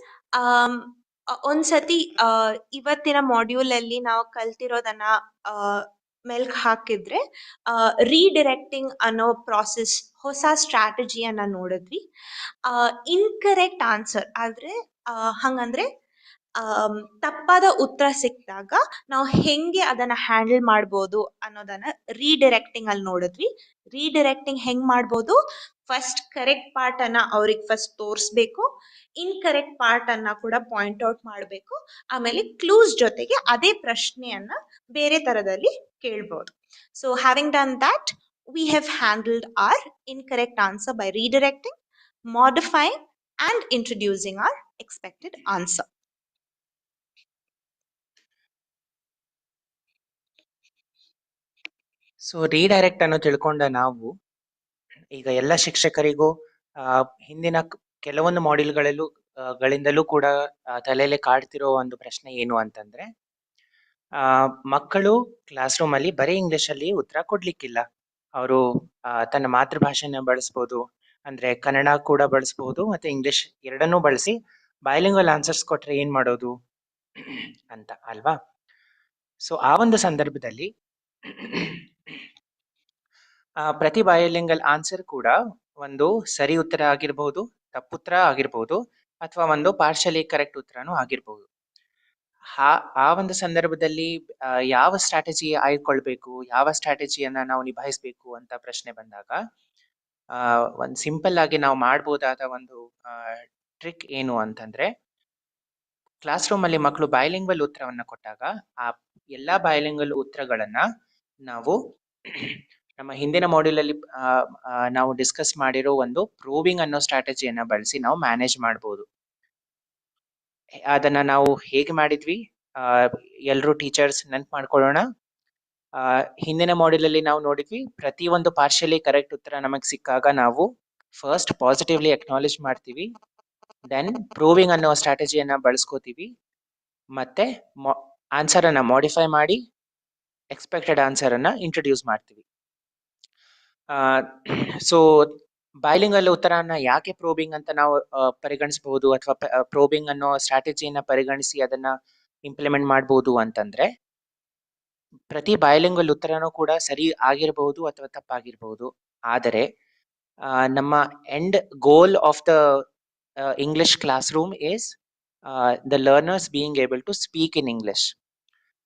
ಒಂದ್ಸತಿ ಇವತ್ತಿನ module ಅಲ್ಲಿ ನಾವು ಕಲ್ತಿರೋದನ್ನ ಮೆಲ್ಕ್ ಹಾಕಿದ್ರೆ ರೀಡೈರೆಕ್ಟಿಂಗ್ ಅನ್ನೋ process ಹೊಸ ಸ್ಟ್ರಾಟಜಿಯನ್ನ ನೋಡಿದ್ವಿ. Incorrect answer ಆದ್ರೆ ಹಂಗಂದ್ರೆ ತಪ್ಪಾದ ಉತ್ತರ ಸಿಕ್ಕಿದಾಗ ನಾವು ಹೆಂಗೆ ಅದನ್ನ ಹ್ಯಾಂಡಲ್ ಮಾಡ್ಬೋದು ಅನ್ನೋದನ್ನ ರೀಡೈರೆಕ್ಟಿಂಗ್ ಅಲ್ಲಿ ನೋಡಿದ್ವಿ. ರೀಡೈರೆಕ್ಟಿಂಗ್ ಹೆಂಗ್ ಮಾಡ್ಬೋದು, ಫಸ್ಟ್ ಕರೆಕ್ಟ್ ಪಾರ್ಟ್ ಅನ್ನ ಅವ್ರಿಗೆ ಫಸ್ಟ್ ತೋರಿಸ್ಬೇಕು, ಇನ್ಕರೆಕ್ಟ್ ಪಾರ್ಟ್ ಅನ್ನ ಕೂಡ ಪಾಯಿಂಟ್ ಔಟ್ ಮಾಡಬೇಕು, ಆಮೇಲೆ ಕ್ಲೂಸ್ ಜೊತೆಗೆ ಅದೇ ಪ್ರಶ್ನೆಯನ್ನ ಬೇರೆ ತರದಲ್ಲಿ ಕೇಳ್ಬೋದು. So having done that, we have handled our incorrect answer by redirecting, modifying and introducing our expected answer. So redirect ಅನ್ನು ತಿಳ್ಕೊಂಡ ನಾವು ಈಗ ಎಲ್ಲ ಶಿಕ್ಷಕರಿಗೂ ಹಿಂದಿನ ಕೆಲವೊಂದು ಮಾಡ್ಯೂಲ್ಗಳಲ್ಲೂ ಗಳಿಂದಲೂ ಕೂಡ ತಲೆಯಲ್ಲಿ ಕಾಡ್ತಿರೋ ಒಂದು ಪ್ರಶ್ನೆ ಏನು ಅಂತಂದ್ರೆ, ಮಕ್ಕಳು ಕ್ಲಾಸ್ ರೂಮ್ ಅಲ್ಲಿ ಬರೀ ಇಂಗ್ಲಿಷ್ ಅಲ್ಲಿ ಉತ್ತರ ಕೊಡ್ಲಿಕ್ಕಿಲ್ಲ. ಅವರು ತನ್ನ ಮಾತೃಭಾಷೆನ ಬಳಸ್ಬೋದು, ಅಂದ್ರೆ ಕನ್ನಡ ಕೂಡ ಬಳಸ್ಬೋದು ಮತ್ತೆ ಇಂಗ್ಲಿಷ್ ಎರಡನ್ನೂ ಬಳಸಿ ಬೈಲಿಂಗ್ವಲ್ ಆನ್ಸರ್ಸ್ ಕೊಟ್ರೆ ಏನ್ ಮಾಡೋದು ಅಂತ ಅಲ್ವಾ. ಸೊ ಆ ಒಂದು ಸಂದರ್ಭದಲ್ಲಿ ಪ್ರತಿ ಬಯೋಲಿಂಗಲ್ ಆನ್ಸರ್ ಕೂಡ ಒಂದು ಸರಿ ಉತ್ತರ ಆಗಿರ್ಬಹುದು, ತಪ್ಪುತ್ತರ ಆಗಿರ್ಬಹುದು, ಅಥವಾ ಒಂದು ಪಾರ್ಷಲಿ ಕರೆಕ್ಟ್ ಉತ್ತರನೂ ಆಗಿರ್ಬಹುದು. ಆ ಒಂದು ಸಂದರ್ಭದಲ್ಲಿ ಯಾವ ಸ್ಟ್ರಾಟಜಿ ಆಯ್ಕೊಳ್ಬೇಕು, ಯಾವ ಸ್ಟ್ರಾಟಜಿಯನ್ನ ನಾವು ನಿಭಾಯಿಸ್ಬೇಕು ಅಂತ ಪ್ರಶ್ನೆ ಬಂದಾಗ ಒಂದು ಸಿಂಪಲ್ ಆಗಿ ನಾವು ಮಾಡ್ಬೋದಾದ ಒಂದು ಟ್ರಿಕ್ ಏನು ಅಂತಂದ್ರೆ, ಕ್ಲಾಸ್ ರೂಮ್ ಅಲ್ಲಿ ಮಕ್ಕಳು ಬೈಲಿಂಗ್ವಲ್ ಉತ್ತರವನ್ನ ಕೊಟ್ಟಾಗ ಆ ಎಲ್ಲಾ ಬೈಲಿಂಗ್ವಲ್ ಉತ್ತರಗಳನ್ನ ನಾವು ನಮ್ಮ ಹಿಂದಿನ ಮಾಡ್ಯೂಲ್ ಅಲ್ಲಿ ನಾವು ಡಿಸ್ಕಸ್ ಮಾಡಿರೋ ಒಂದು ಪ್ರೂವಿಂಗ್ ಅನ್ನೋ ಸ್ಟ್ರಾಟಜಿಯನ್ನ ಬಳಸಿ ನಾವು ಮ್ಯಾನೇಜ್ ಮಾಡ್ಬೋದು. ಅದನ್ನ ನಾವು ಹೇಗೆ ಮಾಡಿದ್ವಿ, ಎಲ್ರೂ ಟೀಚರ್ಸ್ ನೆನ್ಪು ಮಾಡ್ಕೊಳ್ಳೋಣ. ಹಿಂದಿನ ಮಾಡ್ಯೂಲ್ ಅಲ್ಲಿ ನಾವು ನೋಡಿದ್ವಿ, ಪ್ರತಿ ಒಂದು ಪಾರ್ಷಿಯಲಿ ಕರೆಕ್ಟ್ ಉತ್ತರ ನಮಗೆ ಸಿಕ್ಕಾಗ ನಾವು ಫಸ್ಟ್ ಪಾಸಿಟಿವ್ಲಿ ಅಕ್ನಾಲೇಜ್ ಮಾಡ್ತೀವಿ, ದೆನ್ ಪ್ರೂವಿಂಗ್ ಅನ್ನೋ ಸ್ಟ್ರಾಟಜಿಯನ್ನ ಬಳಸ್ಕೋತೀವಿ, ಮತ್ತೆ ಆನ್ಸರ್ ಅನ್ನ ಮಾಡಿಫೈ ಮಾಡಿ ಎಕ್ಸ್ಪೆಕ್ಟೆಡ್ ಆನ್ಸರ್ ಅನ್ನ ಇಂಟ್ರೊಡ್ಯೂಸ್ ಮಾಡ್ತೀವಿ. ಸೊ ಬೈಲಿಂಗಲ್ ಉತ್ತರನ ಯಾಕೆ ಪ್ರೋಬಿಂಗ್ ಅಂತ ನಾವು ಪರಿಗಣಿಸಬಹುದು ಅಥವಾ ಪ್ರೋಬಿಂಗ್ ಅನ್ನೋ ಸ್ಟ್ರಾಟಜಿಯನ್ನ ಪರಿಗಣಿಸಿ ಅದನ್ನ ಇಂಪ್ಲಿಮೆಂಟ್ ಮಾಡಬಹುದು ಅಂತಂದ್ರೆ, ಪ್ರತಿ ಬೈಲಿಂಗಲ್ ಉತ್ತರನೂ ಕೂಡ ಸರಿ ಆಗಿರಬಹುದು ಅಥವಾ ತಪ್ಪಾಗಿರ್ಬಹುದು, ಆದರೆ ನಮ್ಮ end goal of the English classroom is the learners being able to speak in English.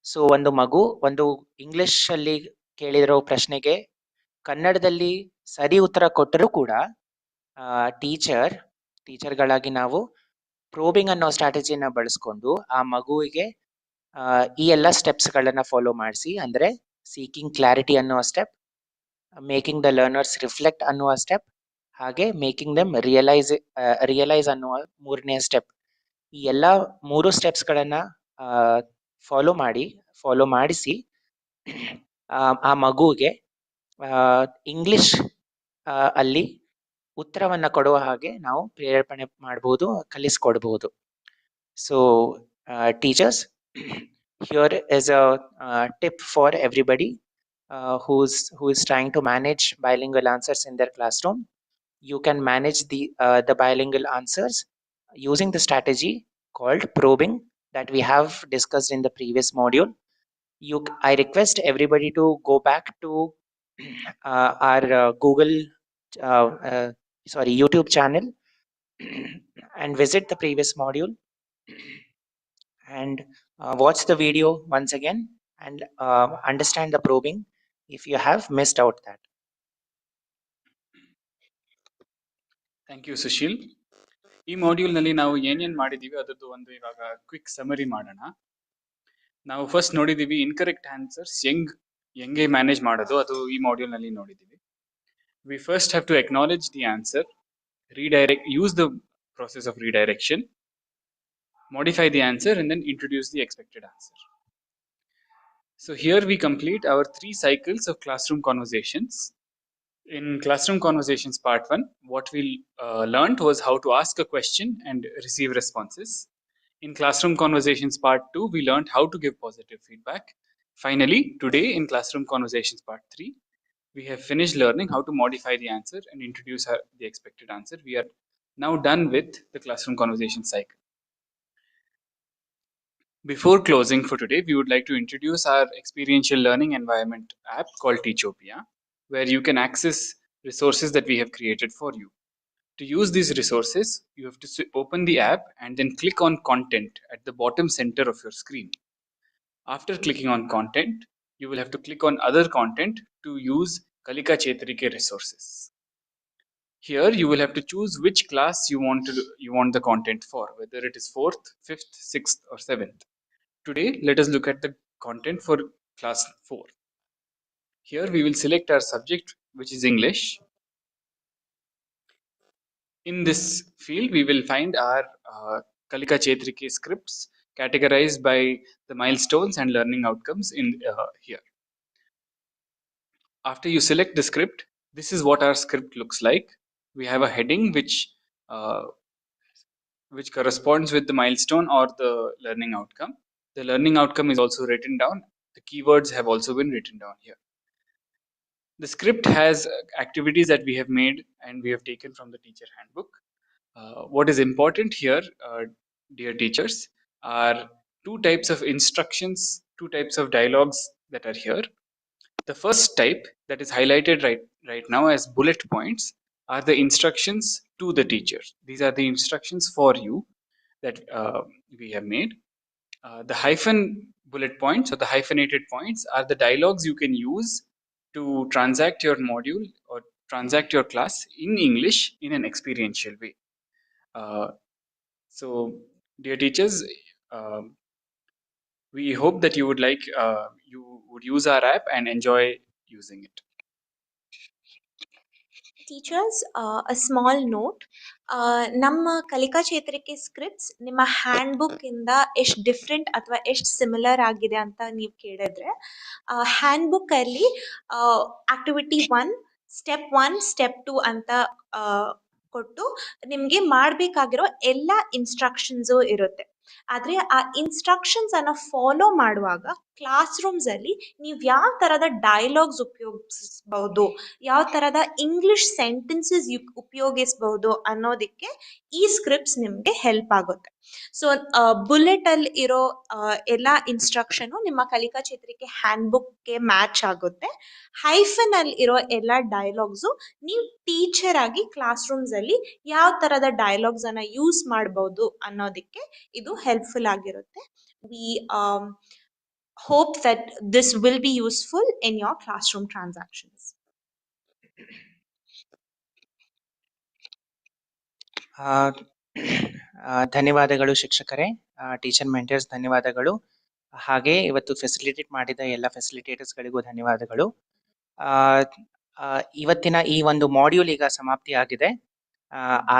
So ಒಂದು ಮಗು ಒಂದು ಇಂಗ್ಲಿಷ್ ಅಲ್ಲಿ ಕೇಳಿರೋ ಪ್ರಶ್ನೆಗೆ ಕನ್ನಡದಲ್ಲಿ ಸರಿ ಉತ್ತರ ಕೊಟ್ಟರೂ ಕೂಡ ಟೀಚರ್ಗಳಾಗಿ ನಾವು ಪ್ರೋಬಿಂಗ್ ಅನ್ನೋ ಸ್ಟ್ರಾಟಜಿಯನ್ನ ಬಳಸ್ಕೊಂಡು ಆ ಮಗುವಿಗೆ ಈ ಎಲ್ಲ ಸ್ಟೆಪ್ಸ್ಗಳನ್ನ ಫಾಲೋ ಮಾಡಿಸಿ, ಅಂದ್ರೆ ಸೀಕಿಂಗ್ ಕ್ಲಾರಿಟಿ ಅನ್ನುವ step, making the learners reflect ಅನ್ನುವ ಸ್ಟೆಪ್, ಹಾಗೆ ಮೇಕಿಂಗ್ ದೆಮ್ ರಿಯಲೈಸ್ ಅನ್ನುವ ಮೂರನೇ ಸ್ಟೆಪ್, ಈ ಎಲ್ಲ 3 ಸ್ಟೆಪ್ಸ್ಗಳನ್ನ ಫಾಲೋ ಮಾಡಿಸಿ ಆ ಮಗುವಿಗೆ ಇಂಗ್ಲಿಷ್ ಅಲ್ಲಿ ಉತ್ತರವನ್ನ ಕೊಡುವ ಹಾಗೆ ನಾವು ಪ್ರೇರೇಪಣೆ ಮಾಡಬಹುದು, ಕಲಿಸ್ಕೊಡ್ಬಹುದು. So teachers, here is a tip for everybody who is trying to manage bilingual answers in their classroom. You can manage the bilingual answers using the strategy called probing that we have discussed in the previous module. I request everybody to go back to our YouTube channel and visit the previous module and watch the video once again and understand the probing if you have missed out that. Thank you, Sushil. ಈ module ನಲ್ಲಿ ನಾವು ಏನೇನ್ ಮಾಡಿದೀವಿ ಅದರದ್ದು ಒಂದು ಇವಾಗ quick summary ಮಾಡೋಣ. ನಾವು ಫಸ್ಟ್ ನೋಡಿದೀವಿ ಇನ್ಕರೆಕ್ಟ್ ಆನ್ಸರ್ಸ್ ಹೆಂಗೆ ಮ್ಯಾನೇಜ್ ಮಾಡೋದು, ಅದು ಈ ಮಾಡ್ಯೂಲ್ ನಲ್ಲಿ ನೋಡಿದೀವಿ. We first have to acknowledge the answer, use the process of redirection, modify the answer and then introduce the expected answer. So here we complete our 3 cycles of classroom conversations. In classroom conversations part 1, what we learned was how to ask a question and receive responses. In classroom conversations part 2, we learned how to give positive feedback. Finally, today in classroom conversations part 3, we have finished learning how to modify the answer and introduce the expected answer. We are now done with the classroom conversation cycle. Before closing for today, we would like to introduce our experiential learning environment app called Teachopia, where you can access resources that we have created for you. To use these resources, you have to open the app and then click on content at the bottom center of your screen. After clicking on content, you will have to click on other content to use Kalika Chetrike resources. Here you will have to choose which class you want the content for, whether it is 4th, 5th, 6th or 7th. Today, let us look at the content for class 4. Here we will select our subject, which is English. In this field, we will find our Kalika Chetrike scripts categorized by the milestones and learning outcomes in here. After you select the script, this is what our script looks like. We have a heading which corresponds with the milestone or the learning outcome. The learning outcome is also written down. The keywords have also been written down here. The script has activities that we have made and we have taken from the teacher handbook. What is important here, dear teachers, are 2 types of instructions, 2 types of dialogues that are here. The first type that is highlighted right now as bullet points are the instructions to the teacher. These are the instructions for you that we have made. The hyphen bullet points or the hyphenated points are the dialogues you can use to transact your module or transact your class in English in an experiential way. So, dear teachers, we hope that you would use our app and enjoy using it. Teachers, a small note. ನಮ್ಮ ಕಲಿಕಾ ಚೇತರಿಕೆ scripts ನಿಮ್ಮ hand book ಇಂದ ಎಷ್ಟು different ಅಥವಾ ಎಷ್ಟು similar ಆಗಿದೆ ಅಂತ ನೀವು ಕೇಳಿದ್ರೆ, ಹ್ಯಾಂಡ್ ಬುಕ್ ಅಲ್ಲಿ ಆಕ್ಟಿವಿಟಿ 1, ಸ್ಟೆಪ್ 1, ಸ್ಟೆಪ್ 2 ಅಂತ ಕೊಟ್ಟು ನಿಮ್ಗೆ ಮಾಡ್ಬೇಕಾಗಿರೋ ಎಲ್ಲ ಇನ್ಸ್ಟ್ರಕ್ಷನ್ಸು ಇರುತ್ತೆ. ಆದ್ರೆ ಆ ಇನ್ಸ್ಟ್ರಕ್ಷನ್ಸ್ ಅನ್ನ ಫಾಲೋ ಮಾಡುವಾಗ ಕ್ಲಾಸ್ ರೂಮ್ಸ್ ಅಲ್ಲಿ ನೀವು ಯಾವ ತರದ ಡೈಲಾಗ್ಸ್ ಉಪಯೋಗಿಸಬಹುದು, ಯಾವ ತರದ ಇಂಗ್ಲಿಷ್ ಸೆಂಟೆನ್ಸಸ್ ಉಪಯೋಗಿಸಬಹುದು ಅನ್ನೋದಕ್ಕೆ ಈ ಸ್ಕ್ರಿಪ್ಟ್ಸ್ ನಿಮ್ಗೆ ಹೆಲ್ಪ್ ಆಗುತ್ತೆ. ಸೊ ಬುಲೆಟ್ ಅಲ್ಲಿ ಇರೋ ಎಲ್ಲಾ ಇನ್ಸ್ಟ್ರಕ್ಷನ್ ನಿಮ್ಮ ಕಲಿಕಾ ಚೇತರಿಕೆ ಹ್ಯಾಂಡ್ ಬುಕ್ಗೆ ಮ್ಯಾಚ್ ಆಗುತ್ತೆ. ಹೈಫನ್ ಅಲ್ಲಿ ಇರೋ ಎಲ್ಲಾ ಡೈಲಾಗ್ಸು ನೀವು ಟೀಚರ್ ಆಗಿ ಕ್ಲಾಸ್ ರೂಮ್ಸ್ ಅಲ್ಲಿ ಯಾವ ತರದ ಡೈಲಾಗ್ಸ್ ಅನ್ನ ಯೂಸ್ ಮಾಡಬಹುದು ಅನ್ನೋದಕ್ಕೆ ಇದು ಹೆಲ್ಪ್ಫುಲ್ ಆಗಿರುತ್ತೆ. We hope that this will be useful in your classroom transactions. ಧನ್ಯವಾದಗಳು ಶಿಕ್ಷಕರೇ, ಟೀಚರ್ ಮೆಂಟರ್ಸ್ ಧನ್ಯವಾದಗಳು. ಹಾಗೆ ಇವತ್ತು ಫೆಸಿಲಿಟೇಟ್ ಮಾಡಿದ ಎಲ್ಲ ಫೆಸಿಲಿಟೇಟರ್ಸ್ಗಳಿಗೂ ಧನ್ಯವಾದಗಳು. ಇವತ್ತಿನ ಈ ಒಂದು ಮಾಡ್ಯೂಲ್ ಈಗ ಸಮಾಪ್ತಿ ಆಗಿದೆ.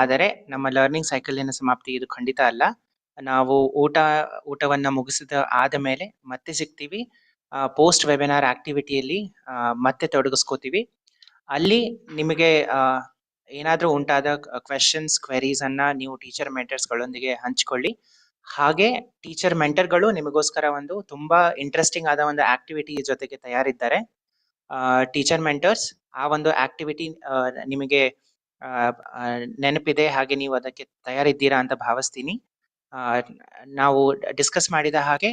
ಆದರೆ ನಮ್ಮ ಲರ್ನಿಂಗ್ ಸೈಕಲಿನ ಸಮಾಪ್ತಿ ಇದು ಖಂಡಿತ ಅಲ್ಲ. ನಾವು ಊಟವನ್ನ ಮುಗಿಸಿದ ಆದ ಮೇಲೆ ಮತ್ತೆ ಸಿಗ್ತೀವಿ. ಪೋಸ್ಟ್ ವೆಬಿನಾರ್ ಆಕ್ಟಿವಿಟಿಯಲ್ಲಿ ಮತ್ತೆ ತೊಡಗಿಸ್ಕೋತೀವಿ. ಅಲ್ಲಿ ನಿಮಗೆ ಏನಾದರೂ ಉಂಟಾದ ಕ್ವೆಶನ್ಸ್, ಕ್ವೆರೀಸ್ ಅನ್ನ ನೀವು ಟೀಚರ್ ಮೆಂಟರ್ಸ್ಗಳೊಂದಿಗೆ ಹಂಚಿಕೊಳ್ಳಿ. ಹಾಗೆ ಟೀಚರ್ ಮೆಂಟರ್ಗಳು ನಿಮಗೋಸ್ಕರ ಒಂದು ತುಂಬಾ ಇಂಟ್ರೆಸ್ಟಿಂಗ್ ಆದ ಒಂದು ಆಕ್ಟಿವಿಟಿ ಜೊತೆಗೆ ತಯಾರಿದ್ದಾರೆ. ಟೀಚರ್ ಮೆಂಟರ್ಸ್, ಆ ಒಂದು ಆಕ್ಟಿವಿಟಿ ನಿಮಗೆ ನೆನಪಿದೆ, ಹಾಗೆ ನೀವು ಅದಕ್ಕೆ ತಯಾರಿದ್ದೀರಾ ಅಂತ ಭಾವಿಸ್ತೀನಿ. ನಾವು ಡಿಸ್ಕಸ್ ಮಾಡಿದ ಹಾಗೆ,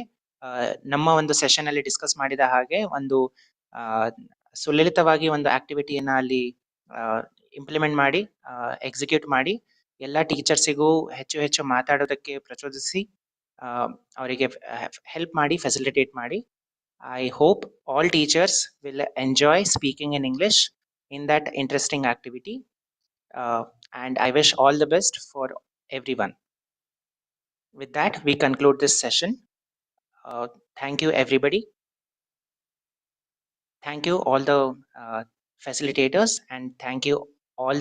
ನಮ್ಮ ಒಂದು ಸೆಷನ್ ಅಲ್ಲಿ ಡಿಸ್ಕಸ್ ಮಾಡಿದ ಹಾಗೆ ಒಂದು ಸುಲಲಿತವಾಗಿ ಒಂದು ಆಕ್ಟಿವಿಟಿಯನ್ನ ಅಲ್ಲಿ ಇಂಪ್ಲಿಮೆಂಟ್ ಮಾಡಿ, ಎಕ್ಸಿಕ್ಯೂಟ್ ಮಾಡಿ, ಎಲ್ಲ ಟೀಚರ್ಸಿಗೂ ಹೆಚ್ಚು ಹೆಚ್ಚು ಮಾತಾಡೋದಕ್ಕೆ ಪ್ರಚೋದಿಸಿ, ಅವರಿಗೆ ಹೆಲ್ಪ್ ಮಾಡಿ, ಫೆಸಿಲಿಟೇಟ್ ಮಾಡಿ. I hope all teachers will enjoy speaking in English in that interesting activity, and I wish all the best for everyone. With that, we conclude this session. Thank you, everybody. Thank you all the facilitators, and thank you all the